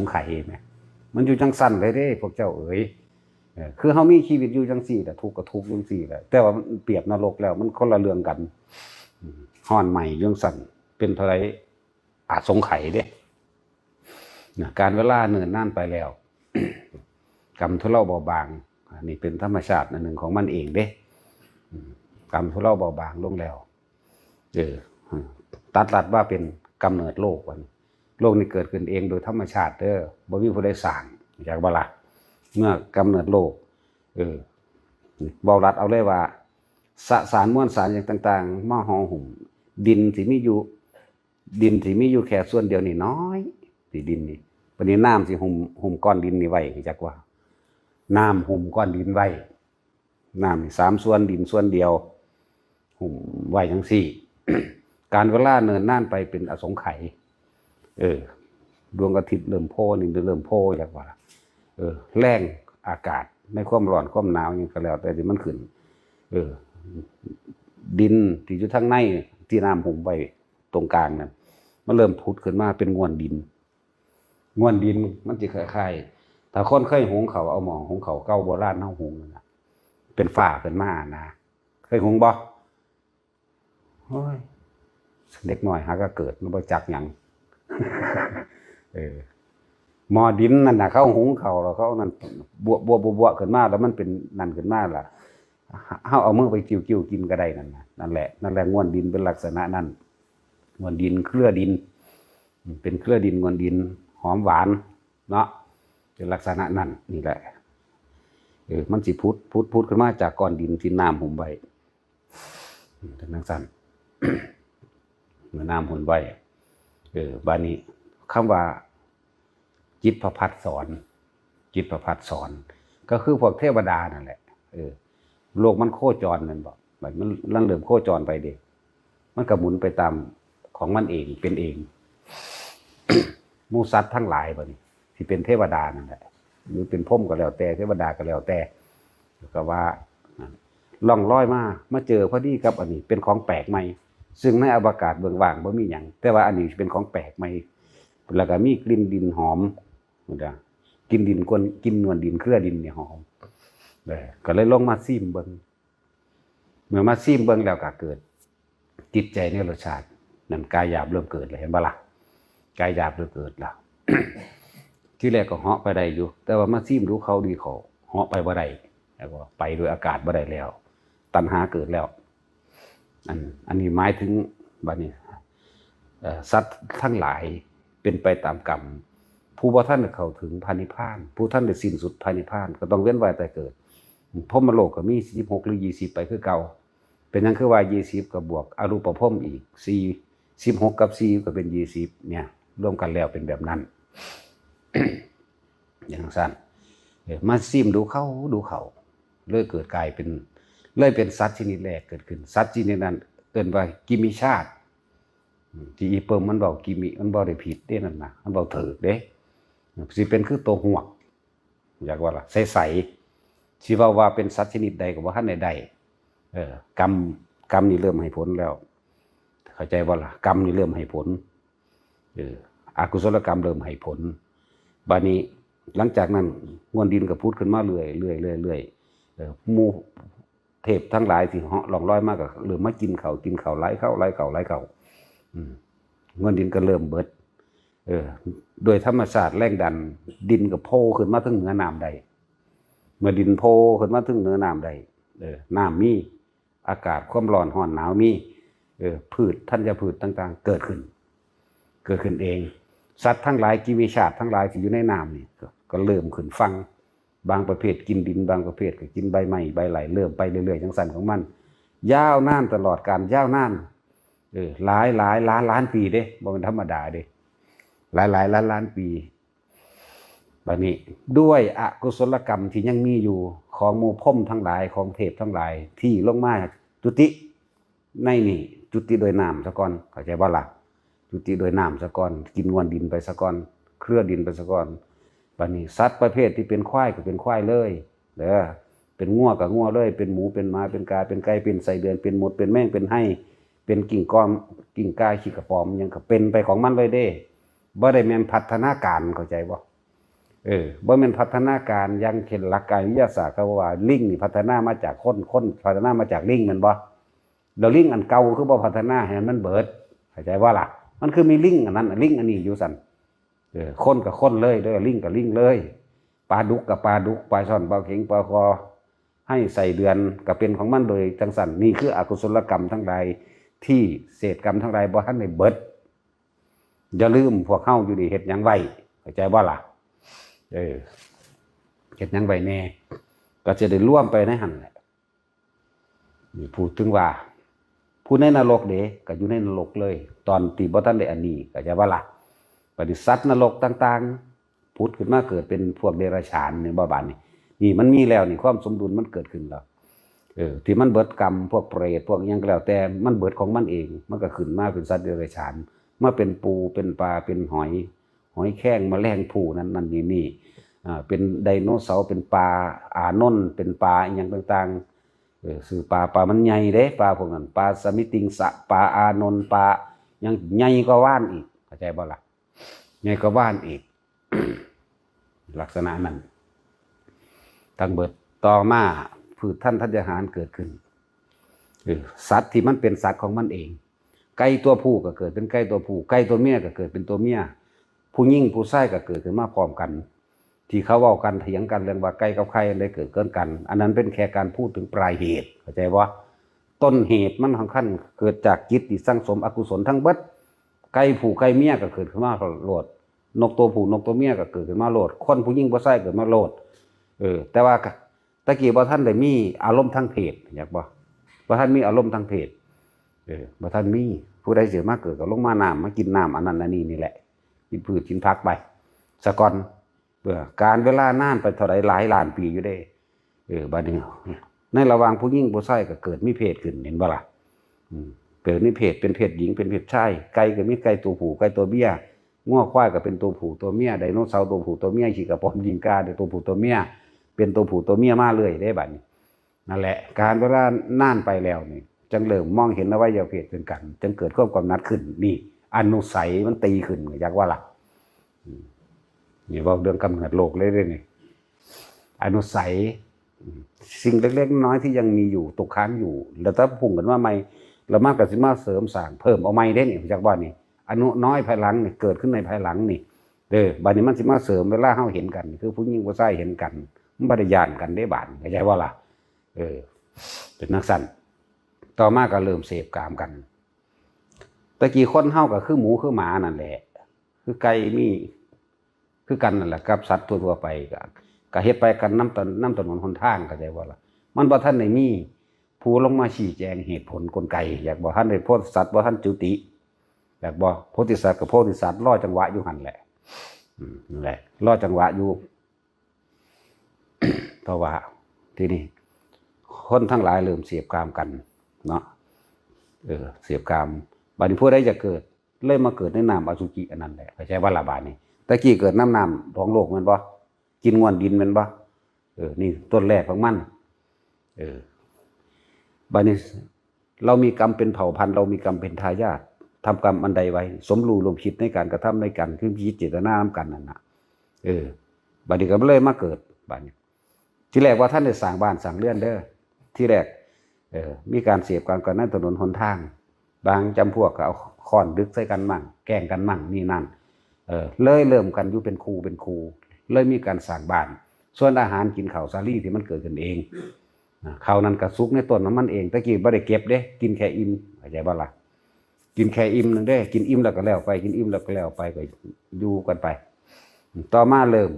งไข่ไหมมันอยู่จังสั้นเลยเด้พวกเจ้าเอ๋ยคือเฮามีชีวิตอยู่จังซี่แหละทุกข์ก็ทุกข์จังซี่แหละแต่ว่ามันเปรียบนรกแล้วมันคนละเรื่องกันฮ้อนใหม่จังสั่นเป็นเท่าไรอาสงไข่เด้การเวลาเนิ่นนานไปแล้วกรรมทุเลาเบาบางนี่เป็นธรรมชาติอันหนึ่งของมันเองเด้กรรมทุเลาเบาบางลงแล้วตัดรัดว่าเป็นกำเนิดโลกวันโลกนี้เกิดขึ้นเองโดยธรรมชาติเด้อบ่มีผู้ใดสร้างจากบ่ล่ะเมื่อกำเนิดโลกเบารัดเอาเลยว่าสสารมวลสารอย่างต่างๆมาห่อหุ้มดินที่มีอยู่แค่ส่วนเดียวนี่น้อยที่ดินนี่วันนี้น้ำสิหุ้มก้อนดินนี่ไว้จักว่าน้ำหุ้มก้อนดินไว้น้ำนี่3 ส่วนดินส่วนเดียวหุ้มไว้จังซี่ การเวลาเนิ่นนานไปเป็นอสงไขยดวงอาทิตย์เริ่มโผล่นี่เริ่มโผล่จักว่าแรงอากาศในความร้อนความหนาวอย่างก็แล้วแต่ที่มันขึ้นดินที่อยู่ทางในที่น้ำหุ้มไว้ตรงกลางนั่นมันเริ่มพุดขึ้นมาเป็นง่วนดินมันจะคล้ายๆถ้าคนเคยหุงเขาวเอาหม้อหุงเขาวเก่าโบราณเฮาหุงนั่นน่ะเป็นฝ้าขึ้นมานะเคยหุงบ่โอ้ยเด็กน้อยหาก็เกิดมันบ่จักหยัง หม้อดินนั่นน่ะเขาหุงเขาวแล้วเขานั่นบวขึ้นมาแล้วมันเป็นนั่นขึ้นมาล่ะเฮาเอามือไปกิ้วๆกินก็ได้นั่นน่ะนั่นแหละง่วนดินเป็นลักษณะนั้นง่วนดินเครือดินเป็นเครือดินง่วนดินหอมหวานเนาะเป็นลักษณะนั้นนี่แหละมันสิพุดขึ้นมาจากก้อนดินที่น้ำหุ้มไว้เป็นจังซั่น เมื่อน้ำหุ้มไว้บัดนี้คำว่าจิตประภัสสอนก็คือพวกเทวดานั่นแหละโลกมันโคจรนั่นบอกมันเริ่มโคจรไปเด็กมันก็หมุนไปตามของมันเองเป็นเอง มูสัตว์ทั้งหลายบ่นี่ที่เป็นเทวดานั่นแหละหรือเป็นพรหมก็แล้วแต่เทวดาก็แล้วแต่ก็ว่าล่องลอยมาเจอพอดีกับอันนี้เป็นของแปลกใหม่ซึ่งในอวกาศเบื้องว่างบ่มีหยังแต่ว่าอันนี้เป็นของแปลกใหม่แล้วก็มีกลิ่นดินหอมกินดินกินนวลดินเครือดินนี่หอมก็เลยลงมาซิมเบิ่งเมื่อมาซิมเบิ่งแล้วก็เกิดจิตใจในรสชาตินั่นกายหยาบเริ่มเกิดเลยเห็นบ่ล่ะกายหยาบเริ่มเกิดแล้ว ที่แรกก็เหาะไปได้อยู่แต่ว่ามาซิมดูเขาดีเขาเหาะไปบ่ได้แล้วก็ไปโดยอากาศบ่ได้แล้วตัณหาเกิดแล้วอันนี้หมายถึงบัดนี้สัตว์ทั้งหลายเป็นไปตามกรรมผู้บ่ทันได้เข้าถึงพระนิพพานผู้ท่านได้สิ้นสุดพระนิพพานก็ต้องเวียนว่ายตายเกิดพรหมโลกก็มี16หรือ20ไปคือเก่าเป็นนั้นคือว่า20ก็บวกอรูปภพอีก4 16กับ4ก็เป็น20เนี่ยรวมกันแล้วเป็นแบบนั้น อย่างสั้นมาซิมดูเขาเลยเกิดกลายเป็นเลยเป็นสัตว์ชนิดแรกเกิดขึ้นสัตว์ชนิดนั้นเอิ้นว่ากิมิชาติที่อีเปิมมันบอกกิมิมันบ่ได้ผิดเด้นั่นน่ะมันบ่ถูกเด้สิเป็นคือตัวหวกอยากว่าล่ะใสๆสิว่าเป็นสัตว์ชนิดใดก็บ่ทันได้กรรมนี่เริ่มให้ผลแล้วเข้าใจบ่ล่ะกรรมนี่เริ่มให้ผลอกุศลกรรมเริ่มให้ผลบัดนี้หลังจากนั้นง่วนดินก็พุดขึ้นมาเรื่อยหมู่เทพทั้งหลายที่เหาะล่องลอยมาก็เริ่มมากินข้าวไหลเข้าง่วนดินก็เริ่มเบิดโดยธรรมชาติแรงดันดินก็โผล่ขึ้นมาถึงเหนือน้ำได้เมื่อดินโผล่ขึ้นมาถึงเหนือน้ำได้น้ำมีอากาศความร้อนร้อนหนาวมีพืชธัญพืชต่างๆเกิดขึ้นเองสัตว์ทั้งหลายกิวิชาติทั้งหลายที่อยู่ในน้ำนี่ก็เริ่มขึ้นฟังบางประเภทกินดินบางประเภทก็กินใบไม้ใบไหลเริ่มไปเรื่อยๆจังซั่นของมันยาวนานตลอดการยาวนานหลายล้านปีเด้บ่เป็นธรรมดาเด้หลายล้านปีบัดนี้ด้วยอกุศลกรรมที่ยังมีอยู่ของหมู่พรหมทั้งหลายของเทพทั้งหลายที่ลงมาจุติในนี่จุติโดยน้ำซะก่อนเข้าใจบ่ล่ะจุติโดยน้ำซะก่อนกินง่วนดินไปซะก่อนเครือดินไปซะก่อนบัดนี้สัตว์ประเภทที่เป็นควายก็เป็นควายเลยเด้อเป็นงัวก็งัวเลยเป็นหมูเป็นหมาเป็นกาเป็นไก่เป็นไส้เดือนเป็นมดเป็นแมงเป็นไห่เป็นกิ่งก้อมกิ่งกายขี้กระป๋อมยังก็เป็นไปของมันเลยเด้บ่ได้แม่นพัฒนาการเข้าใจบ่ บ่แม่นพัฒนาการอย่างเช่นหลักการวิทยาศาสตร์เขาว่าลิงนี่พัฒนามาจากคนพัฒนามาจากลิงแม่นบ่แล้วลิงอันเก่าคือบ่พัฒนาให้มันเบิดเข้าใจว่าล่ะมันคือมีลิงอันนั้นลิงอันนี้อยู่ซั่นคนกับคนเลยเด้อลิงกับลิงเลยปลาดุกกับปลาดุกปลาช่อนปลาเข็งปลาคอให้ใส่เดือนก็เป็นของมันโดยจังซั่นนี่คืออกุศลกรรมทั้งหลายที่เศษกรรมทั้งหลายบ่ทันได้เบิดอย่าลืมพวกเฮาอยู่นี่เฮ็ดหยังไว้เข้าใจบ่ล่ะเฮ็ดหยังไว้แน่ก็จะได้ร่วมไปในหั่นแหละนี่พูดถึงว่าผู้ในนรกเด้ก็อยู่ในนรกเลยตอนที่บ่ทันได้อันนี้เข้าใจบ่ล่ะปฏิสัตว์นรกต่างๆผุดขึ้นมาเกิดเป็นพวกเดรัจฉานนี่บ่บาดนี่มันมีแล้วนี่ความสมดุลมันเกิดขึ้นแล้วที่มันเบิดกรรมพวกเปรตพวกหยังก็แล้วแต่มันเบิดของมันเองมันก็ขึ้นมาเป็นสัตว์เดรัจฉานมาเป็นปูเป็นปลาเป็นหอยแข้งแมลงภู่นั่นนี่เป็นไดโนเสาร์เป็นปลาอานนท์เป็นปลาอย่างต่างๆสื่อปลามันใหญ่เด้ปลาพวกนั้นปลาสมิติงสะปลาอานนท์ปลายังใหญ่กว่าว่านอีกเข้าใจบ่ล่ะใหญ่กว่าว่านอีก ลักษณะนั้นตั้งเบิดต่อมาพืชท่านธัญญาหารเกิดขึ้นสัตว์ที่มันเป็นสัตว์ของมันเองไก่ตัวผู้ก็เกิดเป็นไก่ตัวผู้ไก่ตัวเมียก็เกิดเป็นตัวเมียผู้หญิงผู้ชายก็เกิดขึ้นมาพร้อมกันที่เขาเว้ากันเถียงกันเรื่องว่าไก่กับไข่อะไรเกิดเกินกันอันนั้นเป็นแค่การพูดถึงปลายเหตุเข้าใจว่าต้นเหตุมันสำคัญเกิดจากจิตที่สร้างสมอกุศลทั้งเบิดไก่ผู้ไก่เมียก็เกิดขึ้นมาโลดนกตัวผู้นกตัวเมียก็เกิดขึ้นมาโลดคนผู้หญิงผู้ชายเกิดมาโลดแต่ว่าตะกี้บ่ท่านได้มีอารมณ์ทางเพศอยากบ่ท่านมีอารมณ์ทางเพศบ่ท่านมีผู้ใดเสียมาเกิดก็ลงมาน้ำมากินน้ำอันนั้นอันนี้นี่แหละกินพืชกินผักไปสะก่อนการเวลานานไปเท่าไรหลายล้านปีอยู่ได้บัดนี้ในระหว่างผู้หญิงผู้ชายก็เกิดมีเพศขึ้นเห็นบ่ล่ะเกิดมีเพศเป็นเพศหญิงเป็นเพศชายไก่ก็มีไก่ตัวผู้ไก่ตัวเมียงัวควายก็เป็นตัวผู้ตัวเมียไดโนเสาร์ตัวผู้ตัวเมียขี่กระป๋อมยิงกาเป็นตัวผู้ตัวเมียเป็นตัวผู้ตัวเมียมาเลยได้บัดนี้นั่นแหละการเวลานานไปแล้วนี่จังเริ่มมองเห็นอวัยวะเพศเป็นกันจึงเกิดความกำหนัดขึ้นนี่อนุสัยมันตีขึ้นอยากว่าล่ะนี่ว่าเรื่องกำเนิดโลกเลยนี่อนุสัยสิ่งเล็กๆน้อยที่ยังมีอยู่ตกค้างอยู่แล้วถ้าพุ่งกันว่าไม่แล้วมากกับสิมาเสริมสร้างเพิ่มเอาไม่ได้นี่จากว่านี่อนุน้อยภายหลังนี่เกิดขึ้นในภายหลังนี่บัดนี้มันสิมาเสริมเวลาเฮาเห็นกันคือผู้หญิงผู้ชายเห็นกันมันบ่ได้ย่านกันได้บาดเข้าใจว่าล่ะเป็นนักสั่นต่อมาก็เริ่มเสพกามกันตะกี้คนเฮาก็คือหมูคือหมานั่นแหละคือไก่มีคือกันนั่นแหละกับสัตว์ทั่วไปก็เฮ็ดไปกันน้ำถนนหนทางเข้าใจว่าล่ะมันบ่ทันได้มีผู้ลงมาชี้แจงเหตุผลกลไกอยากบ่ทันได้โพธิสัตว์บ่ทันจุติอยากบ่โพธิสัตว์กับโพธิสัตว์รอจังหวะอยู่หั่นแหละนั่นแหละรอจังหวะอยู่ เพราะว่าที่นี่คนทั้งหลายเริ่มเสพกามกันเนาะเสพกามบัดนี้ผู้ใดจะเกิดเลยมาเกิดในน้ำอสุจิอันนั้นแหละเข้าใจว่าละบาดนี้ตะกี้เกิดน้ำของโลกแม่นบ่กินง่วนดินแม่นบ่นี่ต้นแรกของมันบัดนี้เรามีกรรมเป็นเผ่าพันธุ์เรามีกรรมเป็นทายาททำกรรมอันใดไว้สมรู้ร่วมคิดในการกระทำในกันคือคิดเจตนานำกันนั่นน่ะบัดนี้ก็เลยมาเกิดบัดนี้ที่แรกว่าท่านได้สร้างบ้านสร้างเรือนเด้อที่แรกมีการเสพกันในถนนหนทางบางจำพวกก็เอาค้อนดึกใส่กันมั่งแกล้งกันมั่งนี่นั่นเลยเริ่มกันอยู่เป็นครูเลยมีการสร้างบ้านส่วนอาหารกินข้าวสาลีที่มันเกิดขึ้นเองข้าวนั้นก็สุกในต้นของมันเองตะกี้บ่ได้เก็บเด้กินแค่อิ่มเข้าใจบ่ล่ะกินแค่อิ่มนึงเด้กินอิ่มแล้วก็แล้วไปกินอิ่มแล้วก็แล้วไปก็อยู่กันไปต่อมาเริ่ม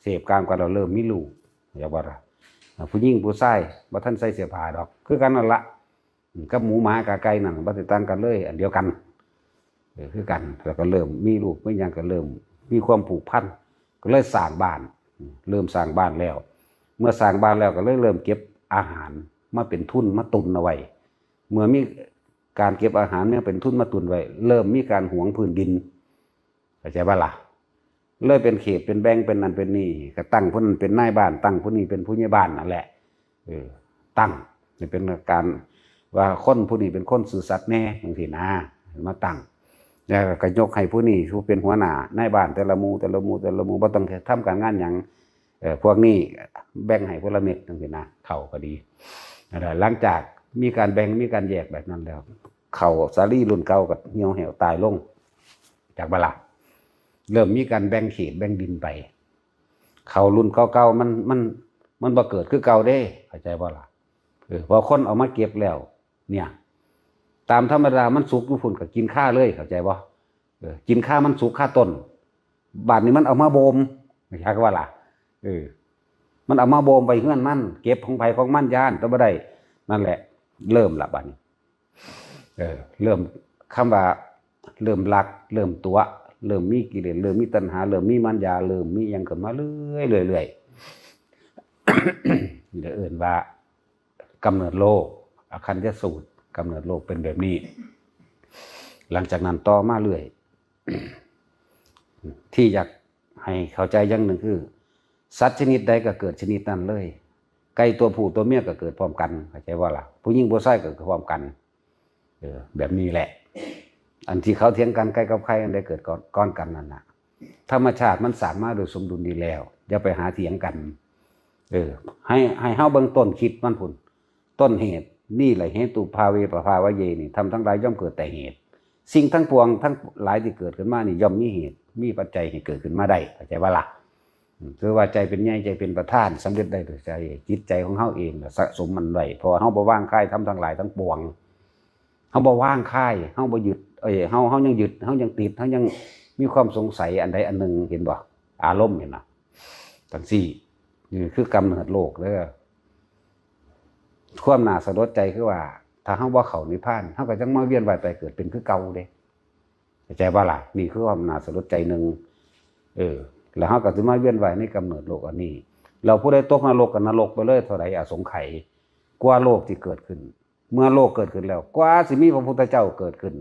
เสพกามกันเราเริ่มมีลูกเข้าใจบ่ล่ะผู้หญิงผู้ชายบ่ทันใส่เสื้อผ้าดอกคือกันนั่นล่ะกับหมูหมากะไก่นั่นบ่ได้ต่างกันเลยอันเดียวกันคือกันแล้วก็เริ่มมีลูกไม่ยังก็เริ่มมีความผูกพันก็เลยสร้างบ้านเริ่มสร้างบ้านแล้วเมื่อสร้างบ้านแล้วก็เลยเริ่มเก็บอาหารมาเป็นทุนมาตุนเอาไว้เมื่อมีการเก็บอาหารเนี่ยเป็นทุนมาตุนไว้เริ่มมีการหวงพื้นดินเข้าใจป่ะล่ะเลยเป็นเขตเป็นแบงเป็นนั่นเป็นนี่ก็ตั้งผู้นั้นเป็นนายบ้านตั้งผู้นี้เป็นผู้ใหญ่บ้านนั่นแหละตั้งนี่เป็นการว่าคนผู้นี้เป็นคนซื่อสัตย์แน่บางทีนะมาตั้ง แล้วก็ยกให้ผู้นี้ผู้เป็นหัวหน้าในบ้านแต่ละหมู่บ่ต้องทำการงานหยังพวกนี้แบ่งให้พลเม็ดจังซี่นะเข้าก็ดีหลังจากมีการแบ่งมีการแยกแบบนั้นแล้วเข้าสาลีรุ่นเก่าก็เหี่ยวแห้วตายลงจากบ่ล่ะเริ่มมีการแบ่งเขตแบ่งดินไปเข้ารุ่นเก่าๆมันบ่เกิดคือเก่าเด้เข้าใจบ่ล่ะพอคนเอามาเก็บแล้วเนี่ยตามธรรมดามันสุกอยู่พุ่นก็กินข้าเลยเข้าใจบ่กินข้ามันสุกข้าต้นบาดนี้มันเอามาบ่มไม่ใช่ก็ว่าล่ะมันเอามาบ่มไปเฮือนมันเก็บของไผของมันย่านแต่บ่ได้นั่นแหละเริ่มละบัดนี้เริ่มคำว่าเริ่มรักเริ่มตัวเริ่มมีกิเลสเริ่มมีตัณหาเริ่มมีมัญญาเริ่มมีหยังขึ้นมาเรื่อยๆเดี๋ยวเอื่นว่ากำเนิดโลกอคัญญสูตรกำเนิดโลกเป็นแบบนี้หลังจากนั้นต่อมาเรื่อย ที่อยากให้เข้าใจอย่างหนึ่งคือสัตว์ชนิดใดก็เกิดชนิดนั้นเลยไก่ตัวผู้ตัวเมียก็เกิดพร้อมกันเข้าใจว่าล่ะผู้หญิงผู้ชายก็เกิดพร้อมกันแบบนี้แหละอันที่เขาเถียงกันไก่กับไข่อันใดเกิดก่อนกันนั่นน่ะธรรมชาติมันสร้างมาโดยสมดุลดีแล้วอย่าไปหาเถียงกันให้เฮาเบิ่งต้นคิดมันพุ่นต้นเหตุนี่แหละเหตุภาเวปภาวะเยนี่ทำทั้งหลายย่อมเกิดแต่เหตุสิ่งทั้งปวงทั้งหลายที่เกิดขึ้นมานี่ย่อมมีเหตุมีปัจจัยให้เกิดขึ้นมาได้เข้าใจว่าล่ะคือว่าใจเป็นใหญ่ใจเป็นประธานสำเร็จได้โดยใจจิตใจของเฮาเองสะสมมันไว้พอเฮาบ่ว่างคายทำทั้งหลายทั้งปวงเฮาบ่ว่างคายเฮาบ่หยุดเฮายังหยุดเฮายังติดเฮายังมีความสงสัยอันใดอันหนึ่งเห็นบ่อารมณ์เห็นน่ะจังซี่นี่คือกำเนิดโลกเด้อความน่าสะลดใจคือว่าถ้าเฮาบ่เข้านิพพานเฮาก็จังมาเวียนว่ายตายเกิดเป็นคือเก่าเด้เข้าใจบ่ล่ะนี่คือความน่าสะลดใจนึงแล้วเฮาก็สิมาเวียนว่ายในกำเนิดโลกอันนี้เราผู้ใดตกนรกก็นรกไปเลยเท่าใดอสงไขยกว่าโลกที่เกิดขึ้นเมื่อโลกเกิดขึ้นแล้วกว่าสิมีพระพุทธเจ้าเกิดขึ้น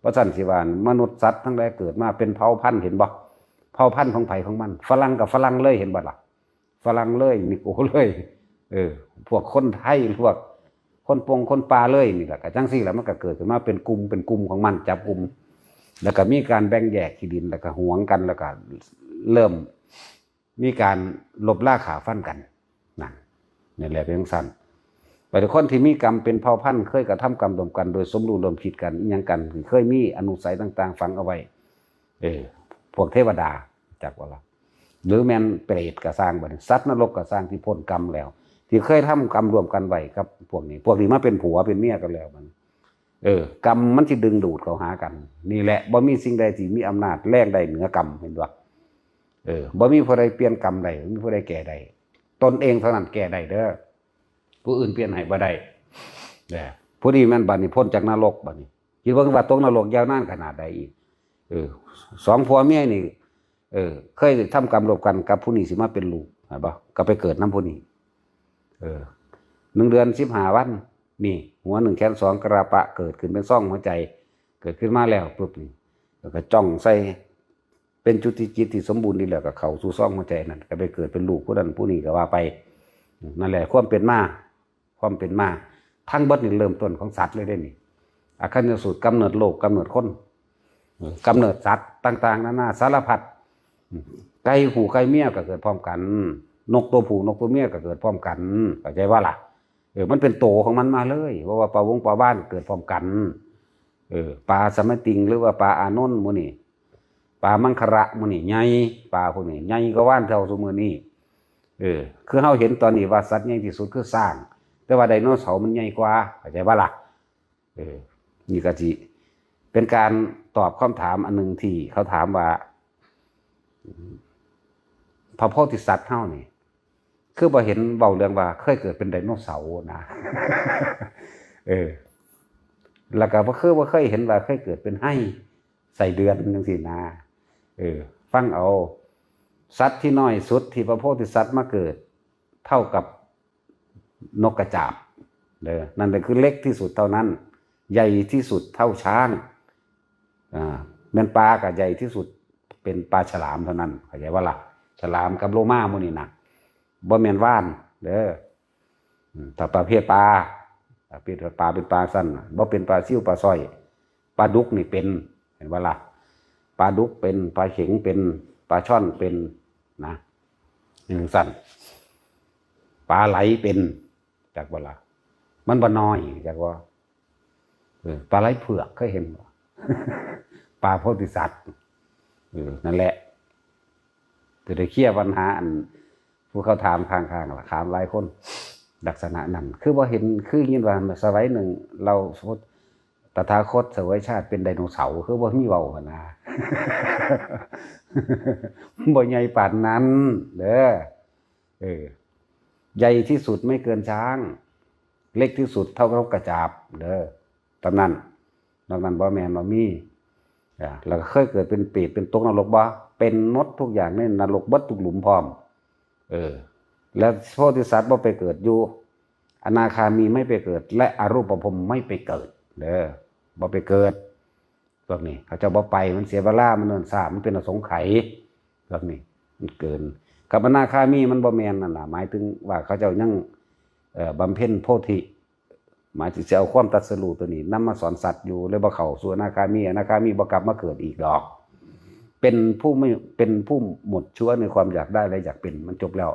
เพราะฉะนั้นสิว่ามนุษย์สัตว์ทั้งหลายเกิดมาเป็นเผ่าพันธุ์เห็นบ่เผ่าพันธุ์ของไผของมันฝรั่งกับฝรั่งเลยเห็นบ่ล่ะฝรั่งเลยนิโกเลยพวกคนไทยพวกคนป่าเลยนี่แหละก็จังซี่แหละมันก็เกิดขึ้นมาเป็นกลุ่มของมันจับกลุ่มแล้วก็มีการแบ่งแยกที่ดินแล้วก็หวงกันแล้วก็เริ่มมีการลบล่าขาฟันกันนี่แหละเป็นสั้นไปทุกคนที่มีกรรมเป็นเผ่าพันธุ์เคยกระทำกรรมร่วมกันโดยสมรู้ร่วมคิดกันอีหยังกันเคยมีอนุสัยต่างๆฝังเอาไว้พวกเทวดาจักว่าล่ะหรือแม่นเปรตก็สร้างบัดสัตว์นรกก็สร้างที่พ้นกรรมแล้วที่เคยทำกรรมร่วมกันไว้ครับพวกนี้มาเป็นผัวเป็นเมียกันแล้วมันกรรมมันสิดึงดูดเข้าหากันนี่แหละบ่มีสิ่งใดที่มีอำนาจแรงใดเหนือกรรมเห็นบ่บ่มีผู้ใดเปลี่ยนกรรมใดบ่มีผู้ใดแก้ใดตนเองเท่านั้นแก้ได้เด้อผู้อื่นเปลี่ยนให้บ่ได้ผู้นี้มันบัดนี้พ้นจากนรกบัดนี้คิดว่าตกนรกยาวนานขนาดใดอีกสองผัวเมียนี่เคยทำกรรมร่วมกันกับผู้นี้สิมาเป็นลูกเห็นบ่ก็ไปเกิดนำผู้นี้1 เดือน15 วันนี่หัว1แขน2กระปะเกิดขึ้นเป็นซ่องหัวใจเกิดขึ้นมาแล้วปุ๊บนี่แล้วก็จ้องใส่เป็นจุติจิตที่สมบูรณ์ดีแล้วก็เข้าสู่ซ่องหัวใจนั่นก็ไปเกิดเป็นลูกผู้นั้นผู้นี้ก็ว่าไปนั่นแหละความเป็นมาทั้งเบิดนี่เริ่มต้นของสัตว์เลยได้นี่อคัญญสูตรกำเนิดโลกกำเนิดคนกำเนิดสัตว์ต่างๆนานาสารพัดไก่หูไก่เมียก็เกิดพร้อมกันนกตัวผู้นกตัวเมียก็เกิดพร้อมกันเข้าใจว่าล่ะมันเป็นโตของมันมาเลยเพราะว่าปลาวงปลาบ้านเกิดพร้อมกันปลาสมติงหรือว่าปลาอานนท์มื้อนี้ปลามังคระมื้อนี้ใหญ่ปลาพวกนี้ใหญ่กว่าว่านเท่าซุมื้อนี้คือเฮาเห็นตอนนี้ว่าสัตว์ใหญ่ที่สุดคือช้างแต่ว่าไดโนเสาร์มันใหญ่กว่าเข้าใจว่าล่ะนี่ก็สิเป็นการตอบคำถามอันนึงที่เขาถามว่าพระโพธิสัตว์เฮานี่คือบ่เห็นเว้าเรื่องว่าเคยเกิดเป็นไดโนเสาร์นะแล้วก็บ่เคยเห็นว่าเคยเกิดเป็นไห้ใส่เดือนจังซี่นะฟังเอาสัตว์ที่น้อยสุดที่พระโพธิสัตว์มาเกิดเท่ากับนกกระจาบนั่นแหละคือเล็กที่สุดเท่านั้นใหญ่ที่สุดเท่าช้างแม่นปลาก็ใหญ่ที่สุดเป็นปลาฉลามเท่านั้นเข้าใจว่าล่ะฉลามกับโลมาหมู่นี่นะบ่แม่นว่านเด้อถ้าประเภทปลาเป็นปลาสั้นบ่เป็นปลาซิ่วปลาสร้อยปลาดุกนี่เป็น เห็นว่าล่ะปลาดุกเป็นปลาเข็งเป็นปลาช่อนเป็นนะอย่างสั้นปลาไหลเป็นจากว่าล่ะมันบ่น้อยจากว่าปลาไหลเผือกเคยเห็นบ่ปลาโพธิสัตว์นั่นแหละจะได้เคลียร์ปัญหาอันผู้เขาถามข้างๆล่ะถามหลายคนลักษณะนั้นคือว่าเห็นคือยินว่าสมัยหนึ่งเราตถาคตเสวยชาติเป็นไดโนเสาร์คือว่ามีเว้าหั่นนะ บ่ใหญ่ปานนั้นเด้อใหญ่ที่สุดไม่เกินช้างเล็กที่สุดเท่ากับกระจาบเด้อตอนนั้นนอกนั้นบ่แม่นบ่มีแล้วก็เคยเกิดเป็นเปรตเป็นตกนรกบ่เป็นหมดทุกอย่างในนรกเบิดทุกหลุมพร้อมแล้วโพธิสัตว์บ่ไปเกิดอยู่อนาคามีไม่ไปเกิดและอรูปภพไม่ไปเกิดเด้อบ่ไปเกิดพวกนี้เขาเจ้าบ่ไปมันเสียเวลามันเนิ่นช้ามันเป็นอสงไขยพวกนี้มันเกินกับอนาคามีมันบ่แม่นนั่นน่ะหมายถึงว่าเขาเจ้ายังบำเพ็ญโพธิหมายถึงจะเอาความตรัสรู้ตัวนี้นำมาสอนสัตว์อยู่เลยบ่เข้าสู่อนาคามีบ่กลับมาเกิดอีกดอกเป็นผู้ไม่เป็นผู้หมดชั่วในความอยากได้และอยากเป็นมันจบแล้ว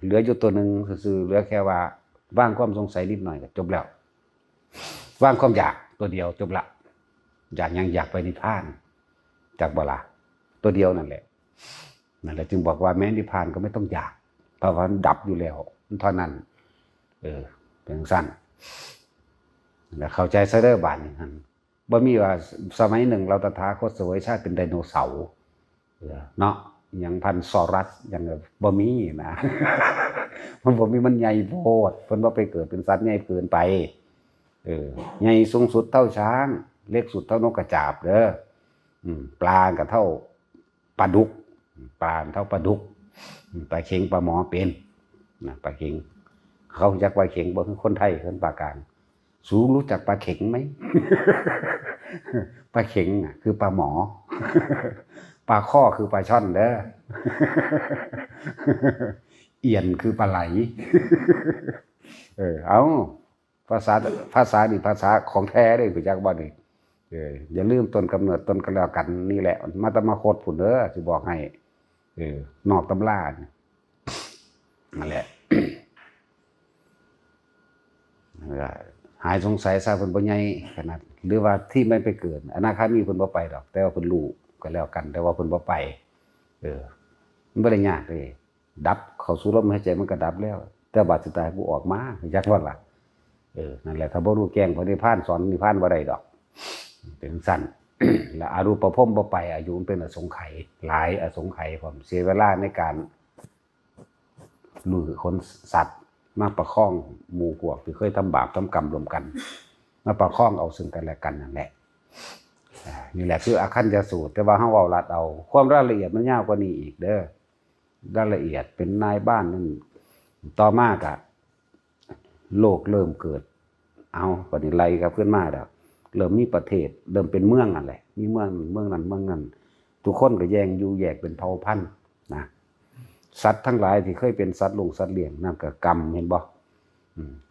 เหลืออยู่ตัวหนึ่งคือเหลือแค่ว่าว่างความสงสัยนิดหน่อยก็จบแล้วว่างความอยากตัวเดียวจบละอยากไปนิพพานจากบ่ล่ะตัวเดียวนั่นแหละจึงบอกว่าแม้นิพพานก็ไม่ต้องอยากเพราะว่ามันดับอยู่แล้วเท่านั้นเป็นสั้นแล้วเข้าใจซะเด้อบาดนี้หั่นบ่มีว่าสมัยหนึ่งเราตถาคตเสวยชาติเป็นไดโนเสาร์เนาะอย่างพันซอรัสอย่างบ่มีนะ มันบ่มีมันใหญ่โพดเพิ่นบ่ไปเกิดเป็นสัตว์ใหญ่เกินไปใหญ่สูงสุดเท่าช้างเล็กสุดเท่านกกระจาบเด้อปลาก็เท่าปลาดุกปลาเท่าปลาดุกปลาเข็งปลาหมอเป็นนะปลาเข็งเขาจักปลาเข็งบ่คือคนไทยคนปลากลางสูรู้จักปลาเข็งไหม ปลาเข็งคือปลาหมอ ปลาข้อคือปลาช่อนเด้อ เอียนคือปลาไหล เอาภาษานี่ภาษาของแท้ได้ไปจากบ่นี่อย่าลืมต้นกำเนิดต้นกันแล้วกันนี่แหละมาตมาโคตรผุนเด้อสิบอกให้นอกตำรานั่นแหละ หายสงสัยซะเพิ่นบ่ใหญ่ขนาดหรือว่าที่ไม่ไปเกิดอนาคามีเพิ่นบ่ไปดอกแต่ว่าเพิ่นรู้ก็แล้วกันแต่ว่าเพิ่นบ่ไปมันบ่ได้ยากเลยดับเข้าสู่ลมหายใจมันก็ดับแล้วแต่บาดสุดท้ายกูออกมาจักว่าล่ะนั่นแหละถ้าบ่รู้แกล้งพระนิพพานสอนนิพพานบ่ได้ดอกเป็นสั้น แล้วอรูปภพบ่ไปอายุมันเป็นอสงไขยหลายอสงไขยพร้อมเสียเวลาในการลุยคนสัตว์มาประคองหมู่พวกที่เคยทำบาปทำกรรมรวมกันมาประคองเอาซึ่งกันและกันนั่นแหละนี่แหละคืออาคัญญสูตรแต่ว่าเฮาเว้าลัดเอาความรายละเอียดมันยาวกว่านี้อีกเด้อรายละเอียดเป็นนายบ้านนั่นต่อมาก็โลกเริ่มเกิดเอาปฏิไลกับขึ้นมาแล้วเริ่มมีประเทศเริ่มเป็นเมืองนั่นแหละมีเมืองนั้นทุกคนก็แยกอยู่แยกเป็นเผ่าพันธุ์นะสัตว์ทั้งหลายที่เคยเป็นสัตว์เลี้ยงนั่นก็กรรมเห็นบ่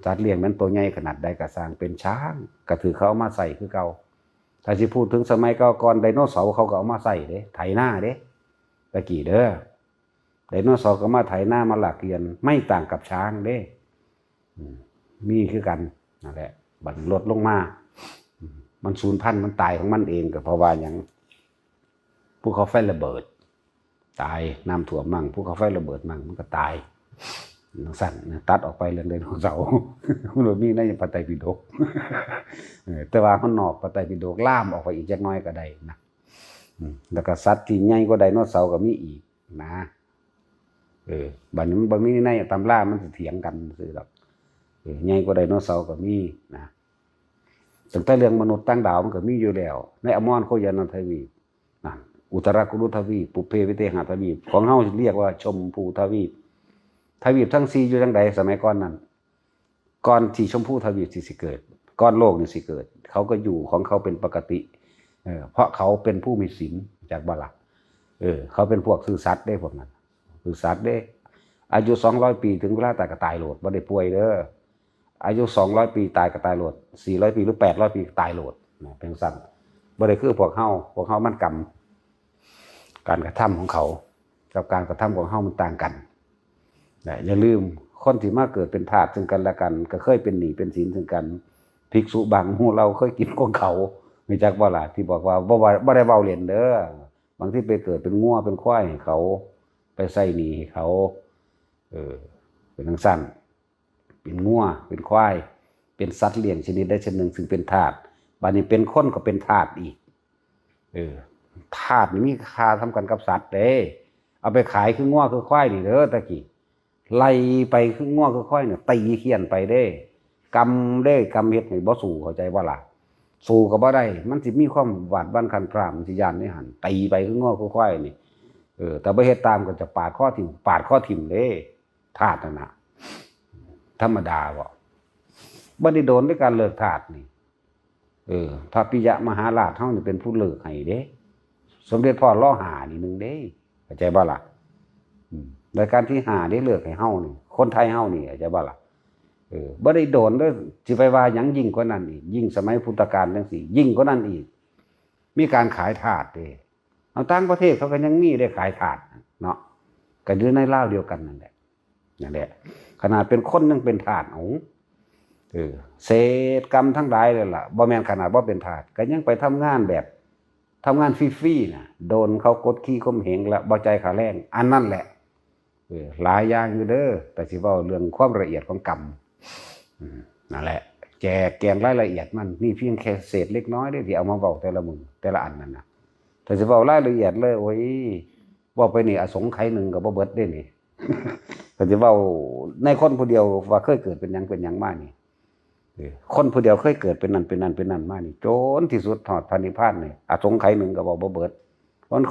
สัตว์เลี้ยงนั้นตัวใหญ่ขนาดใดก็สร้างเป็นช้างก็ถือเขาเอามาใส่คือเก่าถ้าสิพูดถึงสมัยเก่าก่อนไดโนเสาร์เขาก็เอามาใส่เด้ไถนาเด้ตะกี้เด้อไดโนเสาร์ก็มาไถนามาหลักเรียนไม่ต่างกับช้างเด้มีคือกันนั่นแหละบัดลดลงมามันสูญพันธุ์มันตายของมันเองก็เพราะว่าอย่างภูเขาไฟระเบิดตายน้ำท่วมมั่งภูเขาไฟระเบิดมั่งมันก็ตายสั่นตัดออกไปเรื่องไดโนเสาร์มันมีในพระไตรปิฎกแต่ว่ามันนอกพระไตรปิฎกล่ามออกไปอีกจักน้อยก็ได้นะแล้วก็สัตว์ที่ใหญ่กว่าไดโนเสาร์ก็มีอีกนะบัดนี้มันบ่มีในตำรามันสิเถียงกันซื่อดอกใหญ่กว่าไดโนเสาร์ก็มีนะตั้งแต่เรื่องมนุษย์ต่างดาวมันก็มีอยู่แล้วในอมรโคยานนทวีปนั่นอุตรากุรุทวีปปุเพวิเทหทวีปของเฮาเรียกว่าชมพูทวีปทั้ง4อยู่จังใดสมัยก่อนนั้นก่อนที่ชมพูทวีปสิเกิดก่อนโลกนี่สิเกิดเขาก็อยู่ของเขาเป็นปกติเพราะเขาเป็นผู้มีศีลจากบ่ล่ะเขาเป็นพวกซื่อสัตย์ได้พวกนั้นซื่อสัตย์เด้อายุ200ปีถึงเวลาตายก็ตายโลดบ่ได้ป่วยเด้ออายุ200ปีตายก็ตายโลด400ปีหรือ800ปีตายโลดเป็นสั่น บ่ได้คือพวกเฮามันกรรมการกระทำของเขากับการกระทำของเฮามันต่างกันอย่าลืมคนที่มาเกิดเป็นทาสซึ่งกันและกันก็เคยเป็นหนี้เป็นสินซึ่งกันภิกษุบางหมู่เราเคยกินของเขามีจักบ่ล่ะที่บอกว่าบ่ได้เว้าเล่นเด้อบางที่ไปเกิดเป็นงัวเป็นควายให้เขาไปใส่หนี้ให้เขาเป็นจังซั่นเป็นงัวเป็นควายเป็นสัตว์เลี้ยงชนิดใดชนิดหนึ่งซึ่งเป็นทาสบัดนี้เป็นคนก็เป็นทาสอีกทาสนี่มีค่าทำกันกับสัตว์เด้เอาไปขายคืองัวคือควายนี่เด้อตะกี้ไล่ไปคืองัวคือควายเนี่ยตีเขียนไปเด้กำเด้กำเฮ็ดให้บ่สู้เข้าใจบ่ล่ะสู้ก็บ่ได้มันสิมีความหวาดบั่นคันพร่ามสิย่านในหันตีไปคืองัวคือควายนี่แต่บ่เฮ็ดตามก็จะปาดข้อทิ่มเด้ทาสนั่นน่ะธรรมดาบ่ได้โดนด้วยการเลิกทาสนี่พระปิยมหาราชเฮานี่เป็นผู้เลิกให้เด้สมเด็จพ่อรอ5นี่นึงเด้เข้าใจบ่ล่ะรายการที่5ได้เลิกให้เฮานี่คนไทยเฮานี่เข้าใจบ่ล่ะบ่ได้โดนเด้อสิไปว่าหยังยิ่งกว่านั้นอีกยิ่งสมัยพุทธกาลจังซี่ยิ่งกว่านั้นอีกมีการขายทาสเด้เอาต่างประเทศเขาก็ยังมีได้ขายทาสเนาะก็อยู่ในลาวเดียวกันนั่นแหละขนาดเป็นคนยังเป็นทาสเศษกรรมทั้งหลายเลยล่ะบ่แม่นขนาดว่าเป็นทาสก็ยังไปทำงานแบบทำงานฟรีๆน่ะโดนเขากดขี่ข่มเหงและบ่ใจขาแรงอันนั่นแหละหลายอย่างอยู่เด้อแต่สิเว้าเรื่องความละเอียดของกรรมนั่นแหละแกงรายละเอียดมันนี่เพียงแค่เศษเล็กน้อยเด้ที่เอามาเว้าแต่ละมื้อแต่ละอันนั่นน่ะแต่สิเว้ารายละเอียดเลยโอ้ยเว้าไปนี่อสงไขยนึงก็บ่เบิดเด้นี่ก็สิเว้าในคนผู้เดียวว่าเคยเกิดเป็นหยังมานี่คนผู้เดียวเคยเกิดเป็นนั่นมานี่จนที่สุดทอดพระนิพพานนี่อสงไขยนึงก็บ่เบิด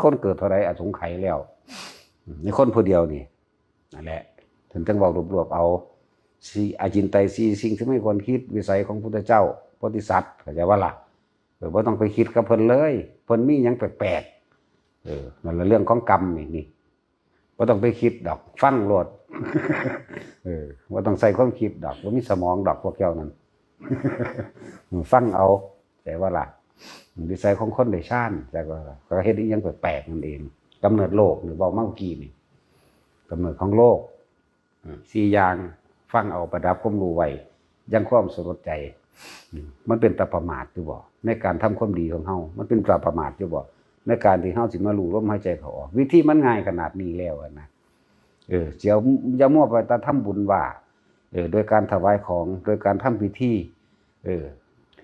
คนเกิดเท่าใดอสงไขยแล้วในคนผู้เดียวนี่นั่นแหละถึงจังเว้ารวบๆเอาอาจินไตย4สิ่งที่ไม่ควรคิดวิสัยของพุทธเจ้าโพธิสัตว์เข้าใจว่าล่ะบ่ต้องไปคิดกับเพิ่นเลยเพิ่นมีหยังแปลกๆนั่นละเรื่องของกรรมนี่บ่ต้องไปคิดดอกฟังโลดบ่ต้องใส่ความคิดดอกบ่มีสมองดอกพวกเจ้านั้นฟังเอาแต่ว่าล่ะวิสัยของคนได้ชาญแต่ว่าก็เฮ็ดอีหยังแปลกๆนั่นเองกำเนิดโลกหรือเว้าเมื่อกี้นี่กำเนิดของโลก4อย่างฟังเอาประดับความรู้ไว้ยังความสลดใจมันเป็นตาประมาทอยู่บ่ในการทำความดีของเฮามันเป็นตาประมาทอยู่บ่ในการที่เฮาสิมารู้ลมหายใจเขาออกวิธีมันง่ายขนาดนี้แล้วนะเสียวอย่ามัวไปแต่ทำบุญว่าโดยการถวายของโดยการทำพิธี